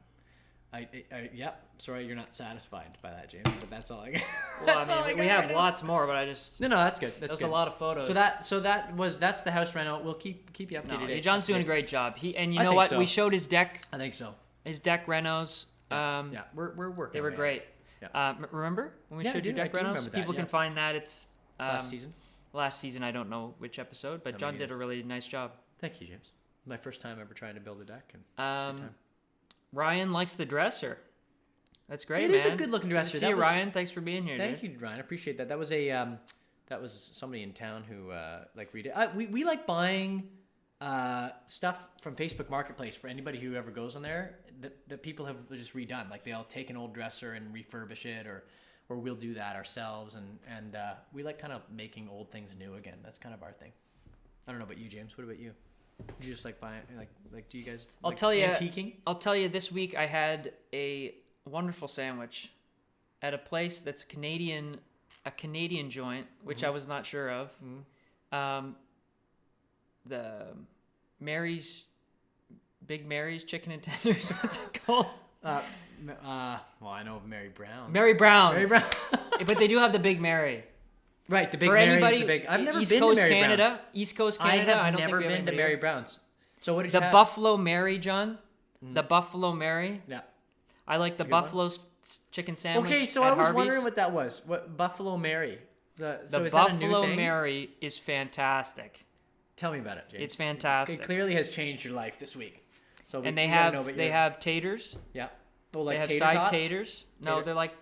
[SPEAKER 1] Yeah. Sorry, you're not satisfied by that, James, but that's all I got.
[SPEAKER 2] Well, we have lots more, but I just
[SPEAKER 1] no, that's good. That's
[SPEAKER 2] good. A lot of photos.
[SPEAKER 1] So that's the house reno. We'll keep you updated.
[SPEAKER 2] John's doing a great job. You know what? So. We showed his deck.
[SPEAKER 1] I think so.
[SPEAKER 2] His deck renos.
[SPEAKER 1] Yeah, we're working.
[SPEAKER 2] They were great. Yeah. Remember when we showed you deck renos? People can find that. It's
[SPEAKER 1] last season.
[SPEAKER 2] Last season, I don't know which episode, but John did a really nice job.
[SPEAKER 1] Thank you, James. My first time ever trying to build a deck, and
[SPEAKER 2] Ryan likes the dresser. That's great, man.
[SPEAKER 1] It is a good-looking dresser.
[SPEAKER 2] See you, Ryan. Thanks for being here.
[SPEAKER 1] Thank you, Ryan. I appreciate that. That was somebody in town who read it. We like buying stuff from Facebook Marketplace for anybody who ever goes on there that people have just redone. Like they'll take an old dresser and refurbish it, or we'll do that ourselves. And we like kind of making old things new again. That's kind of our thing. I don't know about you, James. What about you? Do you just like buying like do you guys?
[SPEAKER 2] I'll tell you.
[SPEAKER 1] Antiquing?
[SPEAKER 2] I'll tell you. This week I had a wonderful sandwich at a place that's a Canadian joint, which I was not sure of. The Big Mary's Chicken and Tenders. What's it called?
[SPEAKER 1] Well, I know of Mary Brown's.
[SPEAKER 2] Mary Brown's. But they do have the Big Mary.
[SPEAKER 1] Right, the Big Mary's the big. I've never been to Mary
[SPEAKER 2] Canada,
[SPEAKER 1] Brown's.
[SPEAKER 2] East Coast Canada.
[SPEAKER 1] I have never been to Mary Brown's. So what did
[SPEAKER 2] you
[SPEAKER 1] have?
[SPEAKER 2] The Buffalo Mary, John? The Buffalo Mary?
[SPEAKER 1] Yeah.
[SPEAKER 2] I like the Buffalo chicken sandwich.
[SPEAKER 1] Okay, so I was wondering what that was. What Buffalo Mary?
[SPEAKER 2] The Buffalo Mary is fantastic.
[SPEAKER 1] Tell me about it, James.
[SPEAKER 2] It's fantastic.
[SPEAKER 1] It clearly has changed your life this week. So
[SPEAKER 2] and they have taters.
[SPEAKER 1] Yeah. Oh, like
[SPEAKER 2] they have
[SPEAKER 1] tater
[SPEAKER 2] side
[SPEAKER 1] tots?
[SPEAKER 2] Taters. No, they're like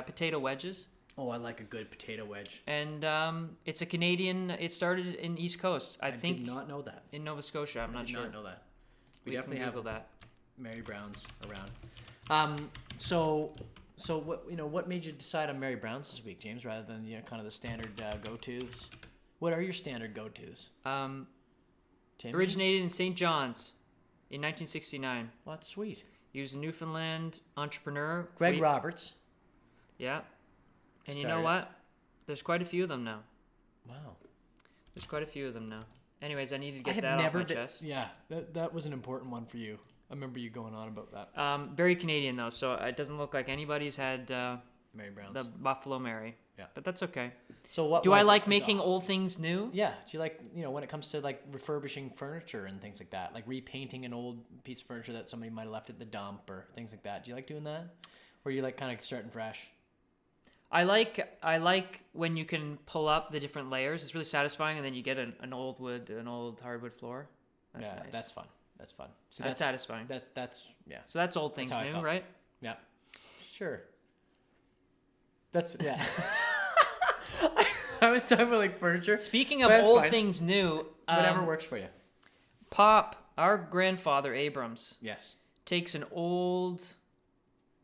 [SPEAKER 2] potato wedges.
[SPEAKER 1] Oh, I like a good potato wedge.
[SPEAKER 2] And it's a Canadian. It started in East Coast. I think.
[SPEAKER 1] Did not know that.
[SPEAKER 2] In Nova Scotia, I'm not sure.
[SPEAKER 1] I did not know that. We
[SPEAKER 2] can
[SPEAKER 1] definitely have
[SPEAKER 2] that.
[SPEAKER 1] Mary Brown's around. So So what made you decide on Mary Brown's this week, James, rather than kind of the standard go-tos? What are your standard go-tos?
[SPEAKER 2] Originated in St. John's in 1969.
[SPEAKER 1] Well, that's sweet.
[SPEAKER 2] He was a Newfoundland entrepreneur.
[SPEAKER 1] Greg Roberts.
[SPEAKER 2] Yeah. And you know what? There's quite a few of them now.
[SPEAKER 1] Wow.
[SPEAKER 2] There's quite a few of them now. Anyways, I needed to get that off my chest.
[SPEAKER 1] Yeah, that was an important one for you. I remember you going on about that.
[SPEAKER 2] Very Canadian, though, so it doesn't look like anybody's had
[SPEAKER 1] Mary Brown's.
[SPEAKER 2] the Buffalo Mary.
[SPEAKER 1] Yeah.
[SPEAKER 2] But that's okay.
[SPEAKER 1] So what
[SPEAKER 2] do I like making old things new?
[SPEAKER 1] Yeah. Do you like, when it comes to like refurbishing furniture and things like that, like repainting an old piece of furniture that somebody might have left at the dump or things like that? Do you like doing that? Or you like kind of starting fresh?
[SPEAKER 2] I like when you can pull up the different layers. It's really satisfying, and then you get an old hardwood floor. That's nice.
[SPEAKER 1] That's fun. That's fun.
[SPEAKER 2] So that's satisfying.
[SPEAKER 1] That's yeah.
[SPEAKER 2] So that's old things new, right?
[SPEAKER 1] Yeah. Sure. That's yeah. I was talking about like furniture.
[SPEAKER 2] Speaking of old things new,
[SPEAKER 1] whatever works for you.
[SPEAKER 2] Pop, our grandfather Abrams,
[SPEAKER 1] yes,
[SPEAKER 2] takes an old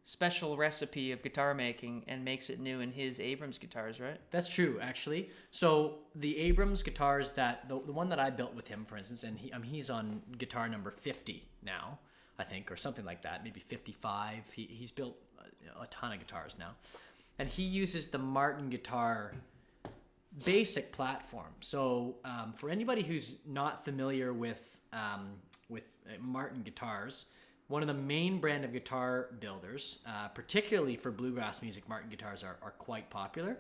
[SPEAKER 2] special recipe of guitar making and makes it new in his Abrams guitars, right?
[SPEAKER 1] That's true, actually. So the Abrams guitars the one that I built with him, for instance, and he's on guitar number 50 now, I think, or something like that, maybe 55. He's built a ton of guitars now, and he uses the Martin guitar basic platform. So for anybody who's not familiar with Martin guitars, one of the main brand of guitar builders, particularly for bluegrass music, Martin guitars are quite popular.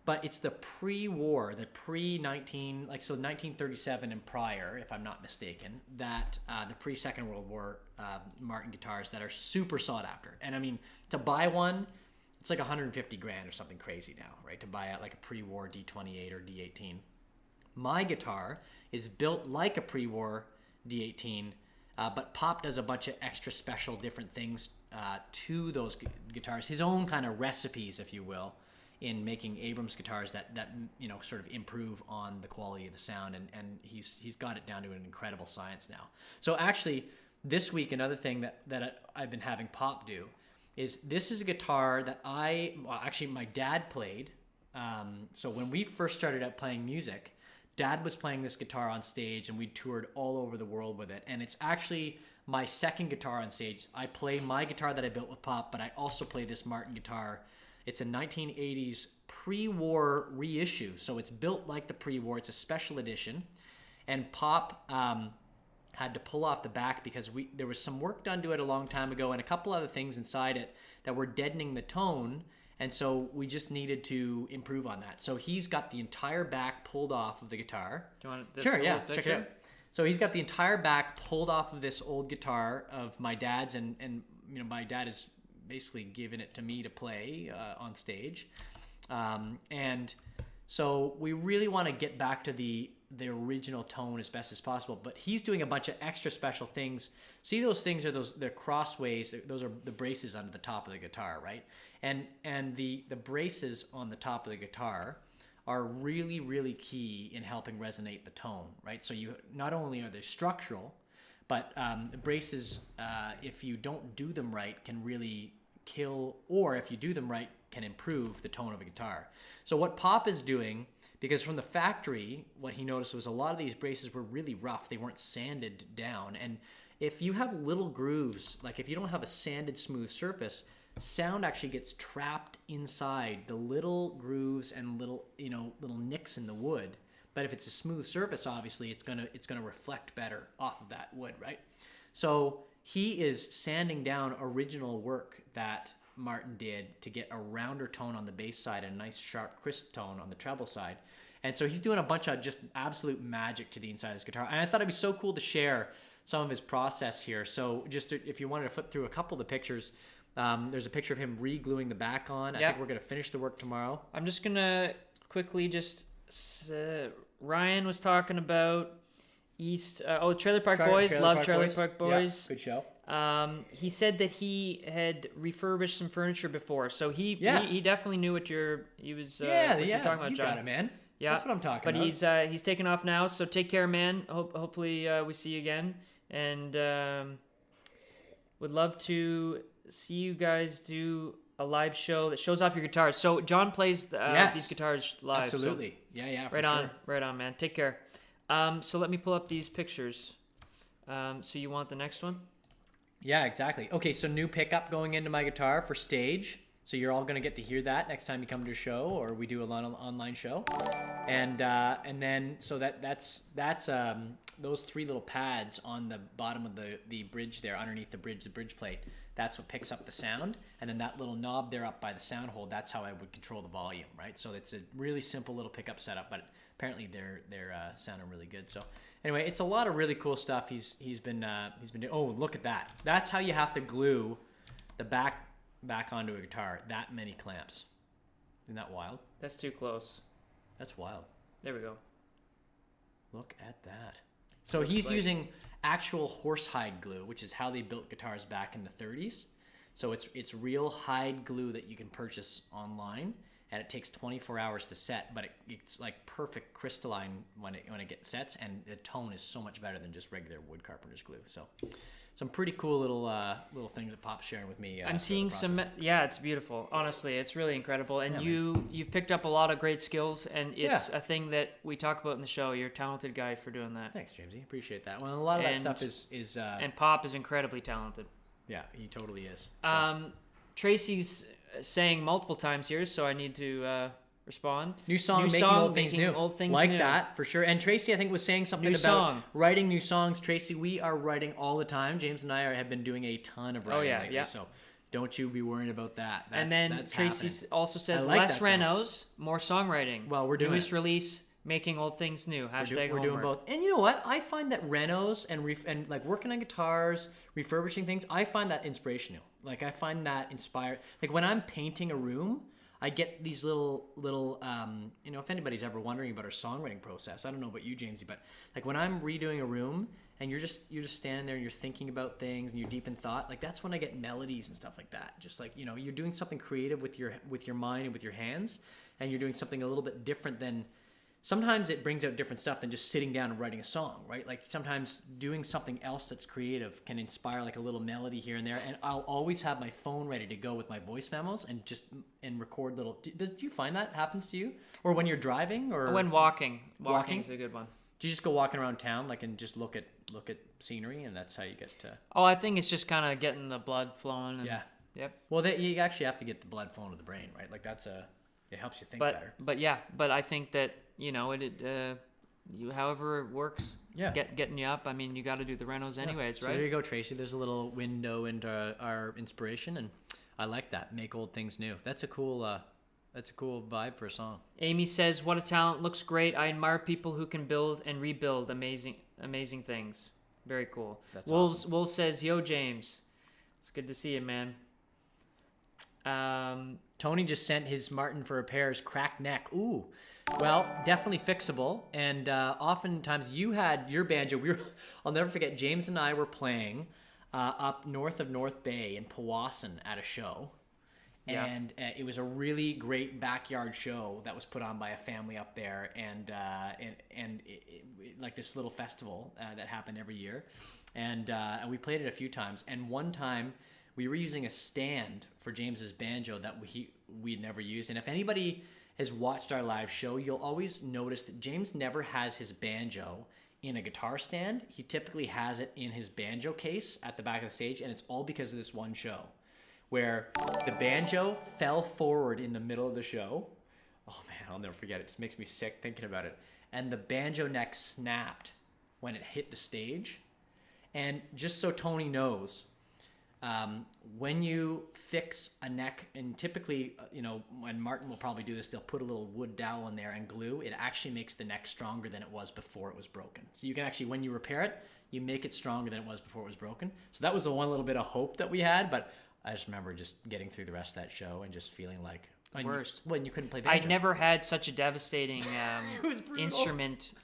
[SPEAKER 1] But it's the pre-war, the so 1937 and prior, if I'm not mistaken, that the pre-Second World War Martin guitars that are super sought after. And I mean, to buy one, it's like $150,000 or something crazy now, right? To buy like a pre-war D28 or D18. My guitar is built like a pre-war D18. But Pop does a bunch of extra special different things to those guitars, his own kind of recipes, if you will, in making Abrams guitars that sort of improve on the quality of the sound, and he's got it down to an incredible science now. So actually, this week another thing that I've been having Pop do is this is a guitar that my dad played. So when we first started out playing music, Dad was playing this guitar on stage, and we toured all over the world with it. And it's actually my second guitar on stage. I play my guitar that I built with Pop, but I also play this Martin guitar. It's a 1980s pre-war reissue, so it's built like the pre-war. It's a special edition. And Pop had to pull off the back because there was some work done to it a long time ago and a couple other things inside it that were deadening the tone. And so we just needed to improve on that. So he's got the entire back pulled off of the guitar.
[SPEAKER 2] Do you want to
[SPEAKER 1] Sure, yeah. Check it out. So he's got the entire back pulled off of this old guitar of my dad's, and my dad is basically giving it to me to play on stage. And so we really want to get back to the original tone as best as possible. But he's doing a bunch of extra special things. See, those things are they're crossways. Those are the braces under the top of the guitar, right? And the braces on the top of the guitar are really, really key in helping resonate the tone, right? So you not only are they structural, but the braces, if you don't do them right, can really kill, or if you do them right, can improve the tone of a guitar. So what Pop is doing, because from the factory, what he noticed was a lot of these braces were really rough. They weren't sanded down. And if you have little grooves, like if you don't have a sanded smooth surface, sound actually gets trapped inside the little grooves and little nicks in the wood. But if it's a smooth surface, obviously it's gonna reflect better off of that wood, right? So he is sanding down original work that Martin did to get a rounder tone on the bass side and a nice sharp crisp tone on the treble side. And so he's doing a bunch of just absolute magic to the inside of his guitar. And I thought it'd be so cool to share some of his process here. So if you wanted to flip through a couple of the pictures, there's a picture of him re-gluing the back on. I think we're going to finish the work tomorrow.
[SPEAKER 2] I'm just going to quickly Ryan was talking about Trailer Park Boys. Love Trailer Park Boys.
[SPEAKER 1] Yeah, good show.
[SPEAKER 2] He said that he had refurbished some furniture before, so he definitely knew what you're talking about,
[SPEAKER 1] you
[SPEAKER 2] John.
[SPEAKER 1] Got it, man.
[SPEAKER 2] Yeah,
[SPEAKER 1] that's what I'm talking about.
[SPEAKER 2] But he's taking off now, so take care, man. Hopefully we see you again, and would love to see you guys do a live show that shows off your guitars. So John plays these guitars live.
[SPEAKER 1] Absolutely.
[SPEAKER 2] So
[SPEAKER 1] Yeah, for
[SPEAKER 2] right
[SPEAKER 1] sure.
[SPEAKER 2] on, right on, man. Take care. So let me pull up these pictures. So you want the next one?
[SPEAKER 1] Yeah, exactly. Okay, so new pickup going into my guitar for stage. So you're all gonna get to hear that next time you come to a show or we do a online show, and then so that's those 3 little pads on the bottom of the bridge there, underneath the bridge plate. That's what picks up the sound, and then that little knob there up by the sound hole. That's how I would control the volume, right? So it's a really simple little pickup setup, but apparently they're sounding really good. So anyway, it's a lot of really cool stuff. He's been doing. Oh, look at that! That's how you have to glue the back onto a guitar. That many clamps. Isn't that wild?
[SPEAKER 2] That's too close.
[SPEAKER 1] That's wild.
[SPEAKER 2] There we go.
[SPEAKER 1] Look at that. So he's using actual horsehide glue, which is how they built guitars back in the 30s. So it's real hide glue that you can purchase online, and it takes 24 hours to set, but it's like perfect crystalline when it gets sets, and the tone is so much better than just regular wood carpenter's glue. So some pretty cool little things that Pop's sharing with me.
[SPEAKER 2] I'm seeing some. Yeah, it's beautiful. Honestly, it's really incredible. And you've picked up a lot of great skills, and it's a thing that we talk about in the show. You're a talented guy for doing that.
[SPEAKER 1] Thanks, Jamesy. Appreciate that. Well, a lot of that stuff is.
[SPEAKER 2] And Pop is incredibly talented.
[SPEAKER 1] Yeah, he totally is. So.
[SPEAKER 2] Tracy's saying multiple times here, so I need to respond.
[SPEAKER 1] New song, making old things new. Old things like new. That, for sure. And Tracy, I think, was saying something about writing new songs. Tracy, we are writing all the time. James and I have been doing a ton of writing lately. Yeah. So don't you be worrying about that.
[SPEAKER 2] And then Tracy also says, less Renos, more songwriting.
[SPEAKER 1] Well, we're doing
[SPEAKER 2] newest release, making old things new. Hashtag
[SPEAKER 1] we're doing both. And you know what? I find that Renos and like working on guitars, refurbishing things, I find that inspirational. Like I find that inspired. Like when I'm painting a room, I get these little if anybody's ever wondering about our songwriting process, I don't know about you, Jamesy, but like when I'm redoing a room and you're just standing there and you're thinking about things and you're deep in thought, like that's when I get melodies and stuff like that. Just like, you're doing something creative with your mind and with your hands, and you're doing something a little bit different than. Sometimes it brings out different stuff than just sitting down and writing a song, right? Like sometimes doing something else that's creative can inspire like a little melody here and there. And I'll always have my phone ready to go with my voice memos and record little. Do you find that happens to you? Or when you're driving, or
[SPEAKER 2] when walking? Walking is a good one.
[SPEAKER 1] Do you just go walking around town, like, and just look at scenery, and that's how you get to?
[SPEAKER 2] Oh, I think it's just kind of getting the blood flowing. And,
[SPEAKER 1] yeah.
[SPEAKER 2] Yep.
[SPEAKER 1] Well, you actually have to get the blood flowing to the brain, right? Like it helps you think better.
[SPEAKER 2] But I think that however it works, getting you up. I mean, you got to do the Renos anyways, right?
[SPEAKER 1] So there you go, Tracy. There's a little window into our inspiration, and I like that. Make old things new. That's a cool vibe for a song.
[SPEAKER 2] Amy says, "What a talent! Looks great. I admire people who can build and rebuild amazing things. Very cool."
[SPEAKER 1] That's awesome.
[SPEAKER 2] Wolf says, "Yo, James, it's good to see you, man."
[SPEAKER 1] Tony just sent his Martin for repairs, cracked neck. Ooh, well, definitely fixable. And oftentimes you had your banjo. I'll never forget, James and I were playing up north of North Bay in Powassan at a show. Yeah. And it was a really great backyard show that was put on by a family up there, and like this little festival that happened every year. And we played it a few times. And one time, we were using a stand for James's banjo that we'd never used. And if anybody has watched our live show, you'll always notice that James never has his banjo in a guitar stand. He typically has it in his banjo case at the back of the stage, and it's all because of this one show where the banjo fell forward in the middle of the show. Oh man, I'll never forget it. It just makes me sick thinking about it. And the banjo neck snapped when it hit the stage. And just so Tony knows, when you fix a neck, and typically, when Martin will probably do this, they'll put a little wood dowel in there and glue. It actually makes the neck stronger than it was before it was broken. So you can actually, when you repair it, you make it stronger than it was before it was broken. So that was the one little bit of hope that we had, but I just remember just getting through the rest of that show and just feeling like
[SPEAKER 2] worst.
[SPEAKER 1] When you couldn't play banjo.
[SPEAKER 2] I'd never had such a devastating instrument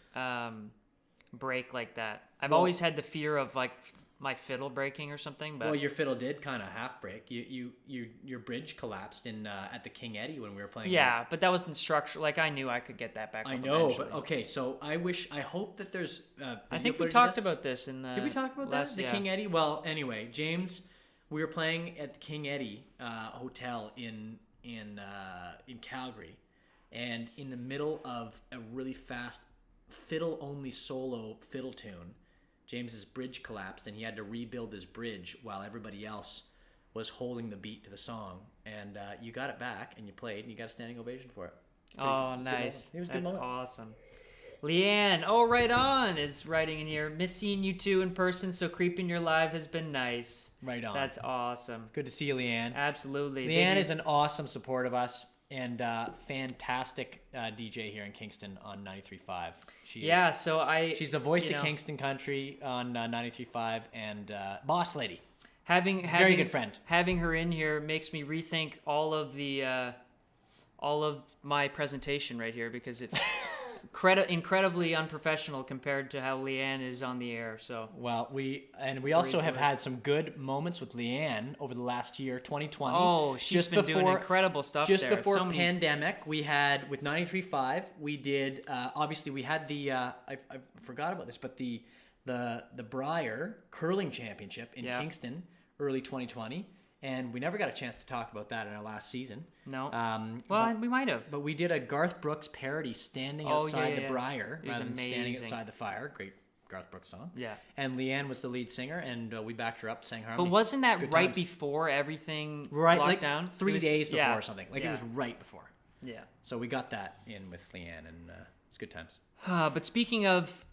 [SPEAKER 2] break like that. I've always had the fear of like my fiddle breaking or something. But
[SPEAKER 1] your fiddle did kind of half break. Your bridge collapsed in at the King Eddie when we were playing.
[SPEAKER 2] Yeah, but that wasn't structural. Like I knew I could get that back.
[SPEAKER 1] I know, eventually. But okay. So I hope that there's.
[SPEAKER 2] I think we talked about this in the.
[SPEAKER 1] Did we talk about that? The King Eddie. Well, anyway, James We were playing at the King Eddie Hotel in Calgary, and in the middle of a really fast fiddle-only solo fiddle tune, James's bridge collapsed, and he had to rebuild his bridge while everybody else was holding the beat to the song. And you got it back, and you played, and you got a standing ovation for it.
[SPEAKER 2] Nice.
[SPEAKER 1] It was a good
[SPEAKER 2] That's
[SPEAKER 1] moment.
[SPEAKER 2] awesome. Leanne, right on, is writing in here. Miss seeing you two in person, so creeping your live has been nice.
[SPEAKER 1] Right on.
[SPEAKER 2] That's awesome.
[SPEAKER 1] Good to see you, Leanne.
[SPEAKER 2] Absolutely.
[SPEAKER 1] Leanne is an awesome support of us and fantastic DJ here in Kingston on 93.5. She's the voice of Kingston Country on 93.5 and boss lady.
[SPEAKER 2] Having
[SPEAKER 1] very good friend.
[SPEAKER 2] Having her in here makes me rethink all of my presentation right here, because it's incredibly unprofessional compared to how Leanne is on the air. So
[SPEAKER 1] we also have had some good moments with Leanne over the last year, 2020.
[SPEAKER 2] Oh, she's been doing incredible stuff
[SPEAKER 1] just
[SPEAKER 2] there.
[SPEAKER 1] Just before pandemic, we had with 93.5, we did obviously we had the I forgot about this, but the Briar Curling Championship in Kingston early 2020. And we never got a chance to talk about that in our last season.
[SPEAKER 2] No. We might have.
[SPEAKER 1] But we did a Garth Brooks parody standing outside the Briar rather than
[SPEAKER 2] amazing.
[SPEAKER 1] standing outside the fire. Great Garth Brooks song.
[SPEAKER 2] Yeah.
[SPEAKER 1] And Leanne was the lead singer, and we backed her up, sang harmony.
[SPEAKER 2] But wasn't that
[SPEAKER 1] Good
[SPEAKER 2] right
[SPEAKER 1] times.
[SPEAKER 2] Before everything
[SPEAKER 1] locked
[SPEAKER 2] like down?
[SPEAKER 1] 3 days before or something. It was right before.
[SPEAKER 2] Yeah.
[SPEAKER 1] So we got that in with Leanne, and it's good times.
[SPEAKER 2] But speaking of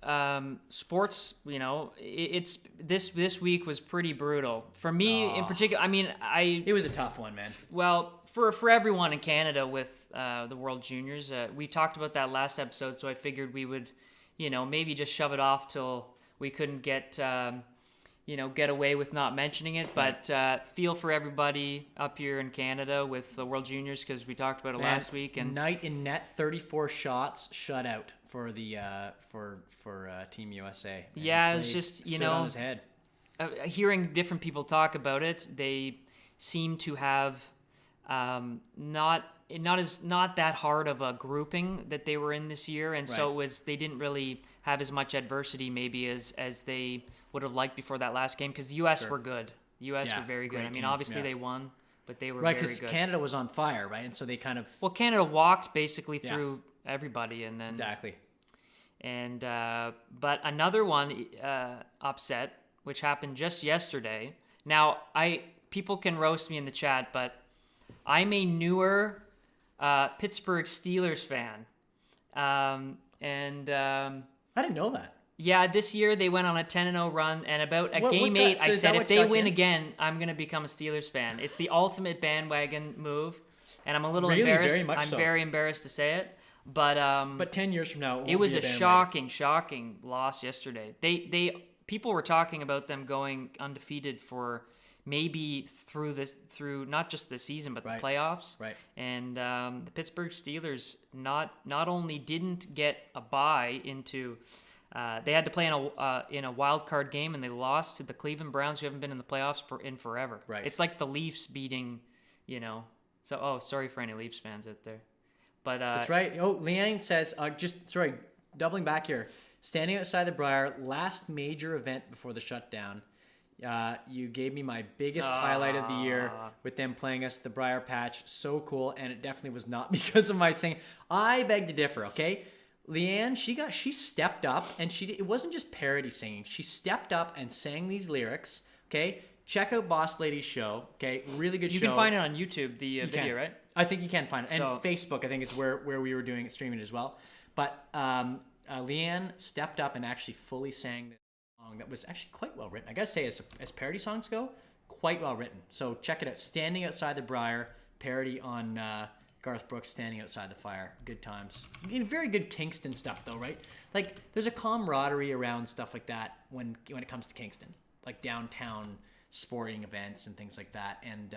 [SPEAKER 2] sports, it's this week was pretty brutal for me in particular. I mean,
[SPEAKER 1] it was a tough one, man.
[SPEAKER 2] Well, for everyone in Canada with the World Juniors, we talked about that last episode, so I figured we would, maybe just shove it off till we couldn't get away with not mentioning it. But feel for everybody up here in Canada with the World Juniors, because we talked about it last week. And
[SPEAKER 1] night in net, 34 shots shut out for the for Team USA. And
[SPEAKER 2] it was just
[SPEAKER 1] stood on his head.
[SPEAKER 2] Hearing different people talk about it, they seem to have not that hard of a grouping that they were in this year, and so they didn't really have as much adversity maybe as they would have liked before that last game, because the U.S. were good. U.S. were very good. I mean, obviously they won, but they were very good. Right, because
[SPEAKER 1] Canada was on fire, right? And so they kind of...
[SPEAKER 2] Well, Canada walked basically through everybody, and then...
[SPEAKER 1] Exactly.
[SPEAKER 2] And but another one upset, which happened just yesterday. Now, people can roast me in the chat, but I'm a newer Pittsburgh Steelers fan.
[SPEAKER 1] I didn't know that.
[SPEAKER 2] Yeah, this year they went on a 10-0 run, and about game 8, I said if they win again, I'm going to become a Steelers fan. It's the ultimate bandwagon move, and I'm a little embarrassed. I'm very embarrassed to say it. But
[SPEAKER 1] 10 years from now,
[SPEAKER 2] it was a shocking loss yesterday. People were talking about them going undefeated for maybe through not just the season but the playoffs.
[SPEAKER 1] Right.
[SPEAKER 2] And the Pittsburgh Steelers not only didn't get a bye into, they had to play in a wild card game, and they lost to the Cleveland Browns, who haven't been in the playoffs in forever.
[SPEAKER 1] Right.
[SPEAKER 2] It's like the Leafs beating, So sorry for any Leafs fans out there. But
[SPEAKER 1] that's right. Oh, Leanne says, doubling back here, standing outside the Briar, last major event before the shutdown. You gave me my biggest highlight of the year with them playing us at the Briar Patch. So cool, and it definitely was not because of my singing. I beg to differ, okay? Leanne, she stepped up, and it wasn't just parody singing. She stepped up and sang these lyrics, okay? Check out Boss Lady's show, okay? Really good show.
[SPEAKER 2] You can find it on YouTube, the video, right?
[SPEAKER 1] I think you can find it. And Facebook, I think, is where we were streaming it as well. But Leanne stepped up and actually fully sang this song that was actually quite well written. I gotta say, as parody songs go, quite well written. So check it out. Standing Outside the Briar, parody on Garth Brooks, Standing Outside the Fire. Good times. Very good Kingston stuff, though, right? Like, there's a camaraderie around stuff like that when it comes to Kingston. Like downtown sporting events and things like that, and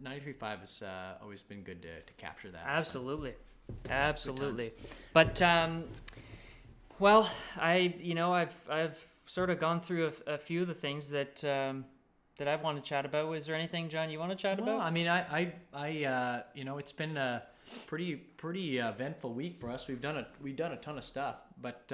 [SPEAKER 1] 93.5 has always been good to capture that.
[SPEAKER 2] Absolutely. But I've sort of gone through a few of the things that I've wanted to chat about. Was there anything, John, you want to chat about?
[SPEAKER 1] I mean, I it's been a pretty eventful week for us. We've done a ton of stuff, but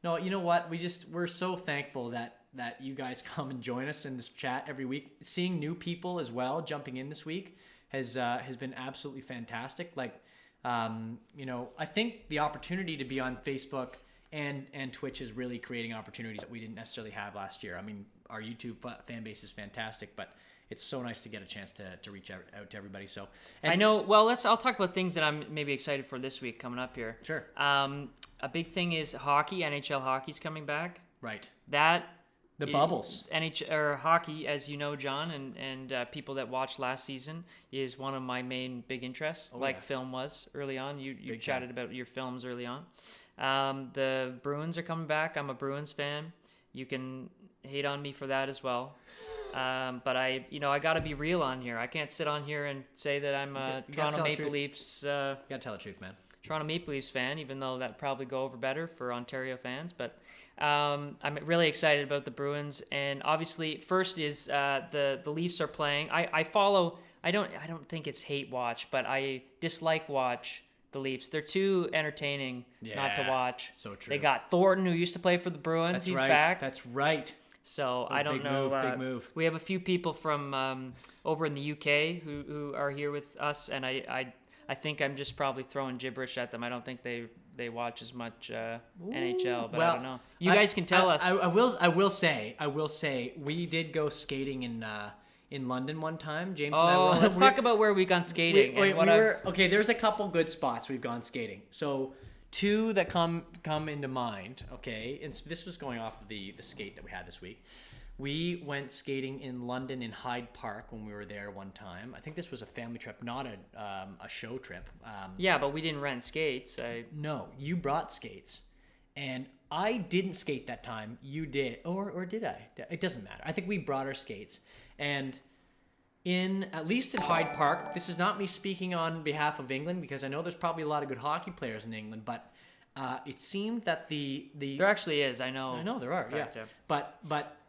[SPEAKER 1] No, you know what? We're so thankful that you guys come and join us in this chat every week. Seeing new people as well jumping in this week has been absolutely fantastic. Like, I think the opportunity to be on Facebook and Twitch is really creating opportunities that we didn't necessarily have last year. I mean, our YouTube fan base is fantastic, but it's so nice to get a chance to reach out to everybody. So
[SPEAKER 2] I know. Well, I'll talk about things that I'm maybe excited for this week coming up here.
[SPEAKER 1] Sure.
[SPEAKER 2] A big thing is hockey. NHL hockey's coming back.
[SPEAKER 1] Right.
[SPEAKER 2] The
[SPEAKER 1] bubbles.
[SPEAKER 2] NHL or hockey, as you know, John, and people that watched last season, is one of my main big interests. Film was early on. You chatted about your films early on. The Bruins are coming back. I'm a Bruins fan. You can hate on me for that as well. But I got to be real on here. I can't sit on here and say that I'm a Toronto Maple Leafs.
[SPEAKER 1] You gotta tell the truth, man.
[SPEAKER 2] Toronto Maple Leafs fan, even though that'd probably go over better for Ontario fans. But I'm really excited about the Bruins, and obviously, first is the Leafs are playing. I follow. I don't think it's hate watch, but I dislike watch the Leafs. They're too entertaining not to watch.
[SPEAKER 1] So true.
[SPEAKER 2] They got Thornton, who used to play for the Bruins.
[SPEAKER 1] That's
[SPEAKER 2] He's
[SPEAKER 1] right.
[SPEAKER 2] back.
[SPEAKER 1] That's right.
[SPEAKER 2] So I don't know.
[SPEAKER 1] Big move.
[SPEAKER 2] We have a few people from over in the UK who are here with us, and I think I'm just probably throwing gibberish at them. I don't think they watch as much NHL, but I don't know. You guys can tell us.
[SPEAKER 1] I will say we did go skating in London one time. James and I were.
[SPEAKER 2] Let's talk about where we gone skating.
[SPEAKER 1] Okay, there's a couple good spots we've gone skating. So two that come into mind. Okay, and this was going off of the skate that we had this week. We went skating in London in Hyde Park when we were there one time. I think this was a family trip, not a show trip.
[SPEAKER 2] Yeah, but we didn't rent skates.
[SPEAKER 1] No, you brought skates, and I didn't skate that time. You did, or did I? It doesn't matter. I think we brought our skates, and at least at Hyde Park, this is not me speaking on behalf of England, because I know there's probably a lot of good hockey players in England, but it seemed that the
[SPEAKER 2] there actually is. I know
[SPEAKER 1] there are.
[SPEAKER 2] Fact,
[SPEAKER 1] yeah. But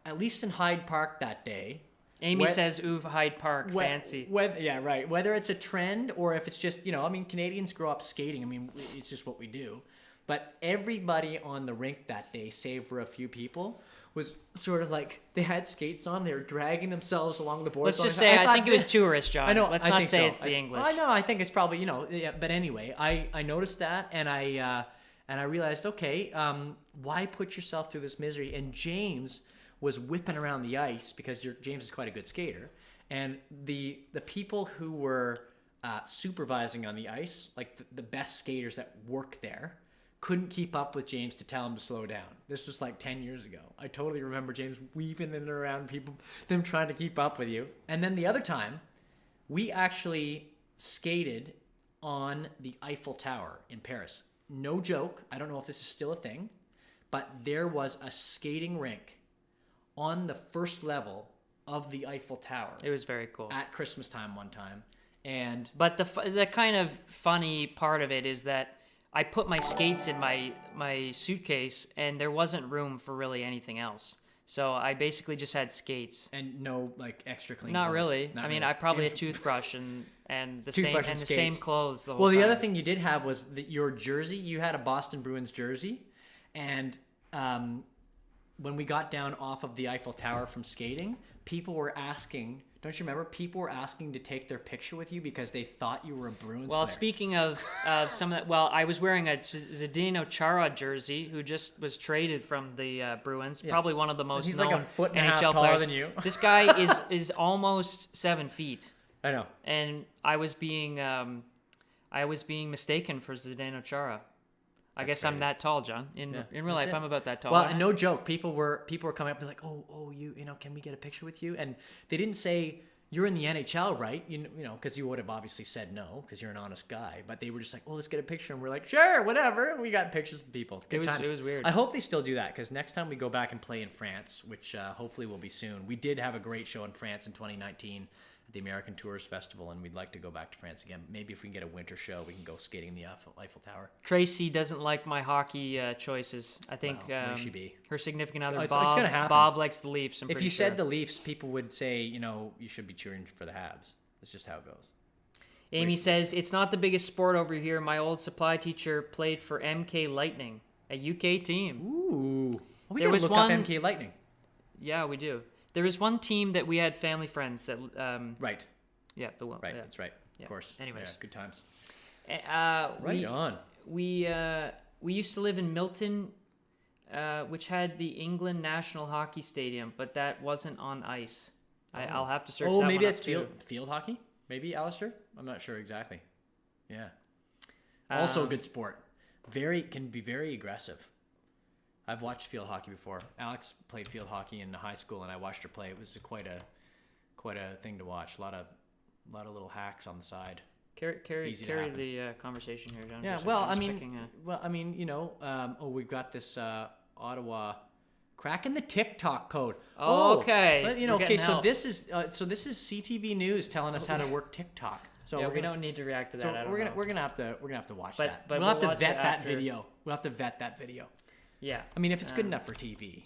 [SPEAKER 1] at least in Hyde Park that day,
[SPEAKER 2] Amy says, "Ooh, Hyde Park, fancy."
[SPEAKER 1] Whether it's a trend or if it's just, Canadians grow up skating. I mean, it's just what we do. But everybody on the rink that day, save for a few people, was sort of like they had skates on. They were dragging themselves along the board.
[SPEAKER 2] Let's just say I think it was tourists, John.
[SPEAKER 1] I know.
[SPEAKER 2] Let's not say it's the English.
[SPEAKER 1] I know. I think it's probably Yeah, but anyway, I noticed that, and I realized, okay, why put yourself through this misery? And James was whipping around the ice because James is quite a good skater, and the people who were supervising on the ice, like the best skaters that worked there, couldn't keep up with James to tell him to slow down. This was like 10 years ago. I totally remember James weaving in and around people, them trying to keep up with you. And then the other time, we actually skated on the Eiffel Tower in Paris. No joke. I don't know if this is still a thing, but there was a skating rink on the first level of the Eiffel Tower.
[SPEAKER 2] It was very cool.
[SPEAKER 1] At Christmas time one time.
[SPEAKER 2] But the kind of funny part of it is that I put my skates in my suitcase, and there wasn't room for really anything else. So I basically just had skates.
[SPEAKER 1] And no extra clean
[SPEAKER 2] Not
[SPEAKER 1] clothes.
[SPEAKER 2] Really.
[SPEAKER 1] Not
[SPEAKER 2] I mean,
[SPEAKER 1] really.
[SPEAKER 2] I probably had a toothbrush and the
[SPEAKER 1] Toothbrush
[SPEAKER 2] same clothes the whole time.
[SPEAKER 1] Well, the other thing you did have was your jersey. You had a Boston Bruins jersey, and when we got down off of the Eiffel Tower from skating, people were asking. Don't you remember? People were asking to take their picture with you because they thought you were a Bruins player.
[SPEAKER 2] Speaking of some of that, I was wearing a Zdeno Chara jersey, who just was traded from the Bruins. Yeah. Probably one of the most known
[SPEAKER 1] like a foot and
[SPEAKER 2] NHL
[SPEAKER 1] a half taller
[SPEAKER 2] players.
[SPEAKER 1] Than you.
[SPEAKER 2] This guy is almost 7 feet.
[SPEAKER 1] I know.
[SPEAKER 2] And I was being mistaken for Zdeno Chara. I guess crazy. I'm that tall, John. In real life, I'm about that tall.
[SPEAKER 1] Well, and no joke, people were coming up and like, oh, you can we get a picture with you? And they didn't say you're in the NHL, right? You know, because you would have obviously said no because you're an honest guy. But they were just like, let's get a picture, and we're like, sure, whatever. And we got pictures with people. It
[SPEAKER 2] was weird.
[SPEAKER 1] I hope they still do that because next time we go back and play in France, which hopefully will be soon. We did have a great show in France in 2019. The American Tours Festival, and we'd like to go back to France again. Maybe if we can get a winter show, we can go skating in the Eiffel Tower.
[SPEAKER 2] Tracy doesn't like my hockey choices. I think
[SPEAKER 1] may she be.
[SPEAKER 2] Her significant other,
[SPEAKER 1] it's gonna happen.
[SPEAKER 2] Bob, likes the Leafs.
[SPEAKER 1] If you said the Leafs, people would say, you should be cheering for the Habs. That's just how it goes.
[SPEAKER 2] Amy says, it's not the biggest sport over here. My old supply teacher played for MK Lightning. A UK team.
[SPEAKER 1] Ooh. Well, we
[SPEAKER 2] There
[SPEAKER 1] gotta
[SPEAKER 2] was
[SPEAKER 1] look
[SPEAKER 2] one-
[SPEAKER 1] up MK Lightning.
[SPEAKER 2] Yeah, we do. There was one team that we had family friends that.
[SPEAKER 1] Right.
[SPEAKER 2] Yeah, the one.
[SPEAKER 1] Right.
[SPEAKER 2] Yeah.
[SPEAKER 1] That's right.
[SPEAKER 2] Yeah.
[SPEAKER 1] Of course.
[SPEAKER 2] Anyways.
[SPEAKER 1] Yeah, good times.
[SPEAKER 2] Right
[SPEAKER 1] on.
[SPEAKER 2] We used to live in Milton, which had the England National Hockey Stadium, but that wasn't on ice. I'll have to search.
[SPEAKER 1] Oh,
[SPEAKER 2] that
[SPEAKER 1] maybe
[SPEAKER 2] one
[SPEAKER 1] that's
[SPEAKER 2] up too.
[SPEAKER 1] field hockey. Maybe Alistair. I'm not sure exactly. Yeah. Also a good sport. Can be very aggressive. I've watched field hockey before. Alex played field hockey in high school, and I watched her play. It was quite a thing to watch. A lot of little hacks on the side.
[SPEAKER 2] Carry
[SPEAKER 1] Easy to happen.
[SPEAKER 2] the conversation here, John.
[SPEAKER 1] Yeah.
[SPEAKER 2] Just-
[SPEAKER 1] Well,
[SPEAKER 2] I'm
[SPEAKER 1] I
[SPEAKER 2] just
[SPEAKER 1] mean,
[SPEAKER 2] picking,
[SPEAKER 1] you know, we've got this Ottawa cracking the TikTok code.
[SPEAKER 2] Okay.
[SPEAKER 1] But, you know,
[SPEAKER 2] We're
[SPEAKER 1] okay.
[SPEAKER 2] getting
[SPEAKER 1] So
[SPEAKER 2] help.
[SPEAKER 1] this is CTV News telling us how to work TikTok. So
[SPEAKER 2] yeah,
[SPEAKER 1] we're
[SPEAKER 2] we
[SPEAKER 1] gonna,
[SPEAKER 2] don't need to react to that.
[SPEAKER 1] So
[SPEAKER 2] I don't
[SPEAKER 1] we're gonna
[SPEAKER 2] know.
[SPEAKER 1] we're gonna have to watch
[SPEAKER 2] But-
[SPEAKER 1] that.
[SPEAKER 2] but
[SPEAKER 1] we'll have
[SPEAKER 2] we'll
[SPEAKER 1] to
[SPEAKER 2] watch
[SPEAKER 1] vet
[SPEAKER 2] it
[SPEAKER 1] that
[SPEAKER 2] after.
[SPEAKER 1] video. We'll have to vet that video.
[SPEAKER 2] Yeah.
[SPEAKER 1] I mean, if it's good enough for TV.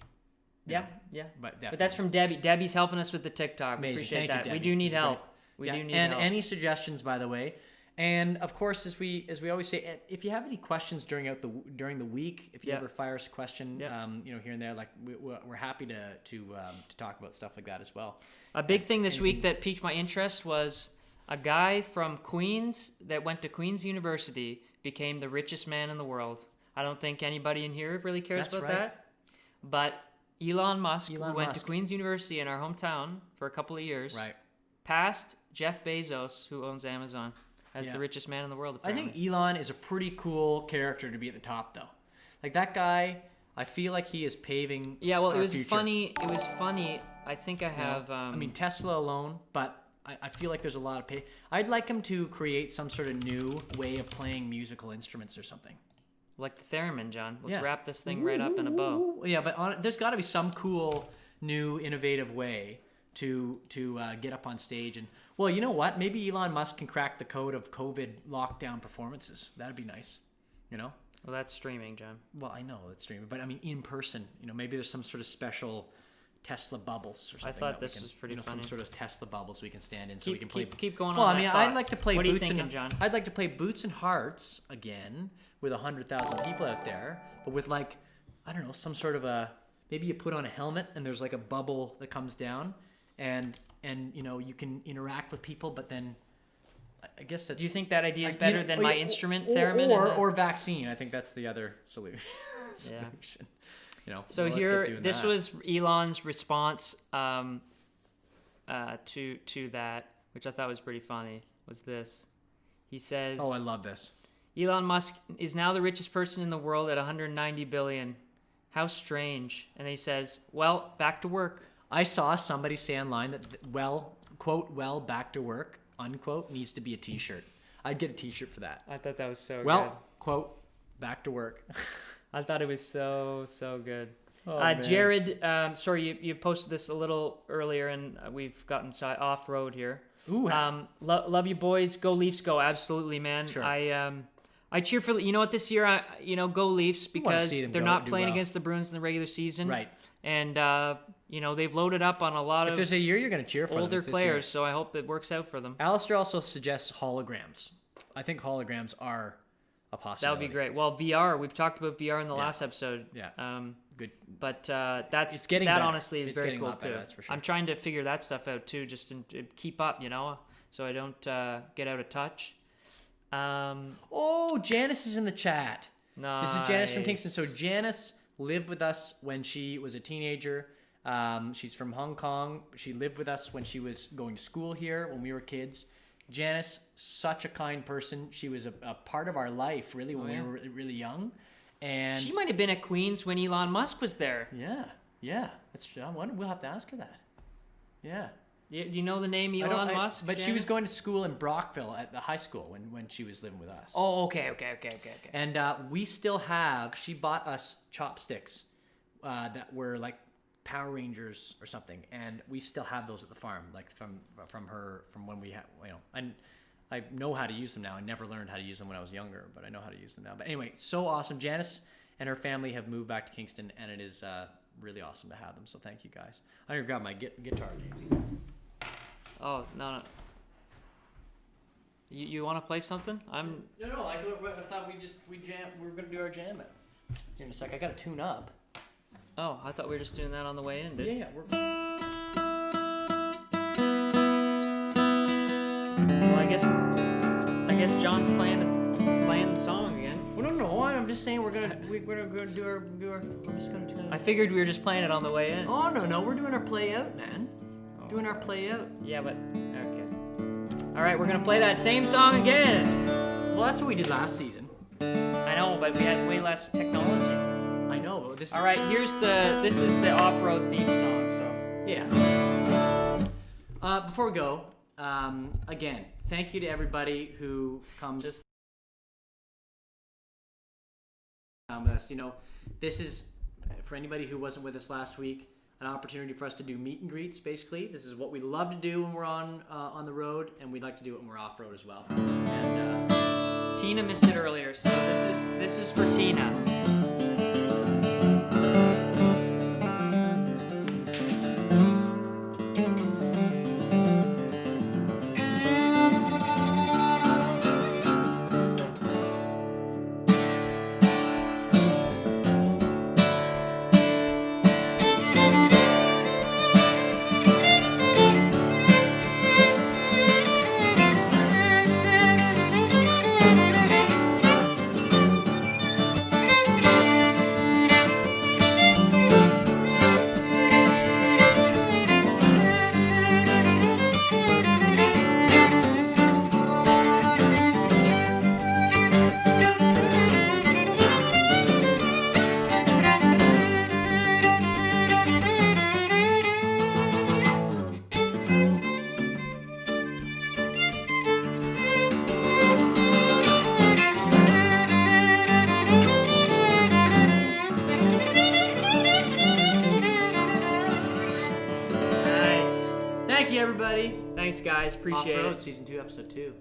[SPEAKER 2] Yeah. Yeah.
[SPEAKER 1] But
[SPEAKER 2] But that's from Debbie. Debbie's helping us with the TikTok. We
[SPEAKER 1] Amazing.
[SPEAKER 2] appreciate
[SPEAKER 1] Thank you,
[SPEAKER 2] that. We
[SPEAKER 1] Debbie.
[SPEAKER 2] do need
[SPEAKER 1] This is
[SPEAKER 2] help.
[SPEAKER 1] great.
[SPEAKER 2] We
[SPEAKER 1] Yeah,
[SPEAKER 2] do need
[SPEAKER 1] and
[SPEAKER 2] help.
[SPEAKER 1] any suggestions, by the way. And of course, as we always say, if you have any questions during the week, if you
[SPEAKER 2] Yeah.
[SPEAKER 1] ever fire us a question,
[SPEAKER 2] Yeah.
[SPEAKER 1] you know, here and there, like we're happy to talk about stuff like that as well.
[SPEAKER 2] A big thing this week that piqued my interest was a guy from Queens that went to Queens University became the richest man in the world. I don't think anybody in here really cares
[SPEAKER 1] That's
[SPEAKER 2] about
[SPEAKER 1] right.
[SPEAKER 2] that. But Elon Musk,
[SPEAKER 1] Elon
[SPEAKER 2] who went to
[SPEAKER 1] Musk.
[SPEAKER 2] Queens University in our hometown for a couple of years,
[SPEAKER 1] Right.
[SPEAKER 2] passed Jeff Bezos, who owns Amazon, as
[SPEAKER 1] Yeah.
[SPEAKER 2] the richest man in the world.
[SPEAKER 1] I
[SPEAKER 2] Apparently.
[SPEAKER 1] think Elon is a pretty cool character to be at the top, though. Like that guy, I feel like he is paving.
[SPEAKER 2] Yeah, well,
[SPEAKER 1] our
[SPEAKER 2] it was
[SPEAKER 1] future.
[SPEAKER 2] funny. It was funny. I think I have.
[SPEAKER 1] I mean, Tesla alone, but I feel like there's a lot of I'd like him to create some sort of new way of playing musical instruments or something.
[SPEAKER 2] like the theremin, John. Let's
[SPEAKER 1] Yeah.
[SPEAKER 2] wrap this thing right up in a bow.
[SPEAKER 1] Ooh, yeah, but there's got to be some cool, new, innovative way to get up on stage and. Well, you know what? Maybe Elon Musk can crack the code of COVID lockdown performances. That'd be nice. You know.
[SPEAKER 2] Well, that's streaming, John.
[SPEAKER 1] Well, I know it's streaming, but I mean in person. You know, maybe there's some sort of special Tesla bubbles or something.
[SPEAKER 2] thought
[SPEAKER 1] that we
[SPEAKER 2] this
[SPEAKER 1] can,
[SPEAKER 2] was pretty
[SPEAKER 1] Some
[SPEAKER 2] funny.
[SPEAKER 1] sort of Tesla bubbles we can stand in, so we can
[SPEAKER 2] Keep-
[SPEAKER 1] play.
[SPEAKER 2] keep going
[SPEAKER 1] Well,
[SPEAKER 2] on
[SPEAKER 1] I mean,
[SPEAKER 2] that
[SPEAKER 1] I'd
[SPEAKER 2] thought.
[SPEAKER 1] like to play
[SPEAKER 2] What are you
[SPEAKER 1] Boots
[SPEAKER 2] thinking,
[SPEAKER 1] and
[SPEAKER 2] John?
[SPEAKER 1] I'd like to play Boots and Hearts again with 100,000 people out there, but with like, I don't know, some sort of a maybe you put on a helmet and there's like a bubble that comes down, and you know you can interact with people, but then. I guess that's.
[SPEAKER 2] Do you think that idea is
[SPEAKER 1] like,
[SPEAKER 2] better
[SPEAKER 1] you know,
[SPEAKER 2] than
[SPEAKER 1] or-
[SPEAKER 2] my
[SPEAKER 1] or-
[SPEAKER 2] instrument
[SPEAKER 1] or,
[SPEAKER 2] theremin?
[SPEAKER 1] or vaccine? I think that's the other solution.
[SPEAKER 2] Yeah.
[SPEAKER 1] You know.
[SPEAKER 2] So
[SPEAKER 1] well, let's get
[SPEAKER 2] here,
[SPEAKER 1] doing
[SPEAKER 2] this
[SPEAKER 1] that.
[SPEAKER 2] was Elon's response to that, which I thought was pretty funny. Was this? He says,
[SPEAKER 1] Oh, I love this.
[SPEAKER 2] Elon Musk is now the richest person in the world at 190 billion. How strange. And then he says, well, back to work.
[SPEAKER 1] I saw somebody say online that quote, back to work, unquote, needs to be a t-shirt. I'd get a t-shirt for that.
[SPEAKER 2] I thought that was so
[SPEAKER 1] Well,
[SPEAKER 2] good.
[SPEAKER 1] quote, back to work.
[SPEAKER 2] I thought it was so good.
[SPEAKER 1] Oh, man.
[SPEAKER 2] Jared, sorry, you posted this a little earlier, and we've gotten off road here.
[SPEAKER 1] Ooh,
[SPEAKER 2] Love you, boys. Go Leafs, go! Absolutely, man.
[SPEAKER 1] Sure.
[SPEAKER 2] I cheer for you know what this year. Go Leafs
[SPEAKER 1] wanna
[SPEAKER 2] because
[SPEAKER 1] see them
[SPEAKER 2] they're
[SPEAKER 1] go
[SPEAKER 2] not
[SPEAKER 1] do
[SPEAKER 2] playing
[SPEAKER 1] well.
[SPEAKER 2] against the Bruins in the regular season,
[SPEAKER 1] Right.
[SPEAKER 2] And they've loaded up on a lot
[SPEAKER 1] if
[SPEAKER 2] of
[SPEAKER 1] there's a year you're going to cheer for them,
[SPEAKER 2] older
[SPEAKER 1] it's this year.
[SPEAKER 2] players. So I hope it works out for them.
[SPEAKER 1] Alistair also suggests holograms. I think holograms are a
[SPEAKER 2] That
[SPEAKER 1] possibility.
[SPEAKER 2] would be great. Well, VR. We've talked about VR in the last episode.
[SPEAKER 1] Yeah. Good.
[SPEAKER 2] But that's
[SPEAKER 1] It's getting
[SPEAKER 2] that
[SPEAKER 1] better.
[SPEAKER 2] honestly is
[SPEAKER 1] It's
[SPEAKER 2] very
[SPEAKER 1] getting a
[SPEAKER 2] cool
[SPEAKER 1] lot better,
[SPEAKER 2] too.
[SPEAKER 1] that's for sure.
[SPEAKER 2] I'm trying to figure that stuff out too, just to keep up, so I don't get out of touch.
[SPEAKER 1] Oh, Janice is in the chat. This is Janice from Kingston. So
[SPEAKER 2] Nice.
[SPEAKER 1] Janice lived with us when she was a teenager. She's from Hong Kong. She lived with us when she was going to school here when we were kids. Janice, such a kind person. She was a part of our life, really, when
[SPEAKER 2] yeah.
[SPEAKER 1] we were really young. And
[SPEAKER 2] She might have been at Queens when Elon Musk was there.
[SPEAKER 1] yeah. That's true. We'll have to ask her that. Yeah.
[SPEAKER 2] Do you know the name
[SPEAKER 1] I don't-
[SPEAKER 2] Elon Musk?
[SPEAKER 1] But she was
[SPEAKER 2] Janice?
[SPEAKER 1] going to school in Brockville at the high school when she was living with us.
[SPEAKER 2] Oh, okay.
[SPEAKER 1] And we still have. She bought us chopsticks that were like Power Rangers or something, and we still have those at the farm, like from when we had, and I know how to use them now. I never learned how to use them when I was younger, but I know how to use them now. But anyway, so awesome. Janice and her family have moved back to Kingston, and it is really awesome to have them. So thank you guys. I'm gonna grab my guitar, Jamesy.
[SPEAKER 2] Oh no. You want to play something?
[SPEAKER 1] No. I thought we jam. We're gonna do our jam. Here in a sec. I gotta tune up.
[SPEAKER 2] Oh, I thought we were just doing that on the way in, dude.
[SPEAKER 1] Yeah.
[SPEAKER 2] Well, I guess John's playing the song again.
[SPEAKER 1] Well, no. I'm just saying we're gonna do our. We're just gonna tune it.
[SPEAKER 2] I figured we were just playing it on the way in.
[SPEAKER 1] Oh no, we're doing our play out, man.
[SPEAKER 2] Oh.
[SPEAKER 1] Doing our play out.
[SPEAKER 2] Yeah, but okay. All right, we're gonna play that same song again.
[SPEAKER 1] Well, that's what we did last season.
[SPEAKER 2] I know, but we had way less technology.
[SPEAKER 1] I know, but this.
[SPEAKER 2] All right, this is the off-road theme song. So
[SPEAKER 1] yeah. Before we go, again, thank you to everybody who comes with us. This is for anybody who wasn't with us last week. An opportunity for us to do meet and greets. Basically, this is what we love to do when we're on the road, and we'd like to do it when we're off road as well. And
[SPEAKER 2] Tina missed it earlier, so this is for Tina.
[SPEAKER 1] Thank you, everybody.
[SPEAKER 2] Thanks, guys. Appreciate
[SPEAKER 1] Off-road,
[SPEAKER 2] it.
[SPEAKER 1] Season 2, Episode 2.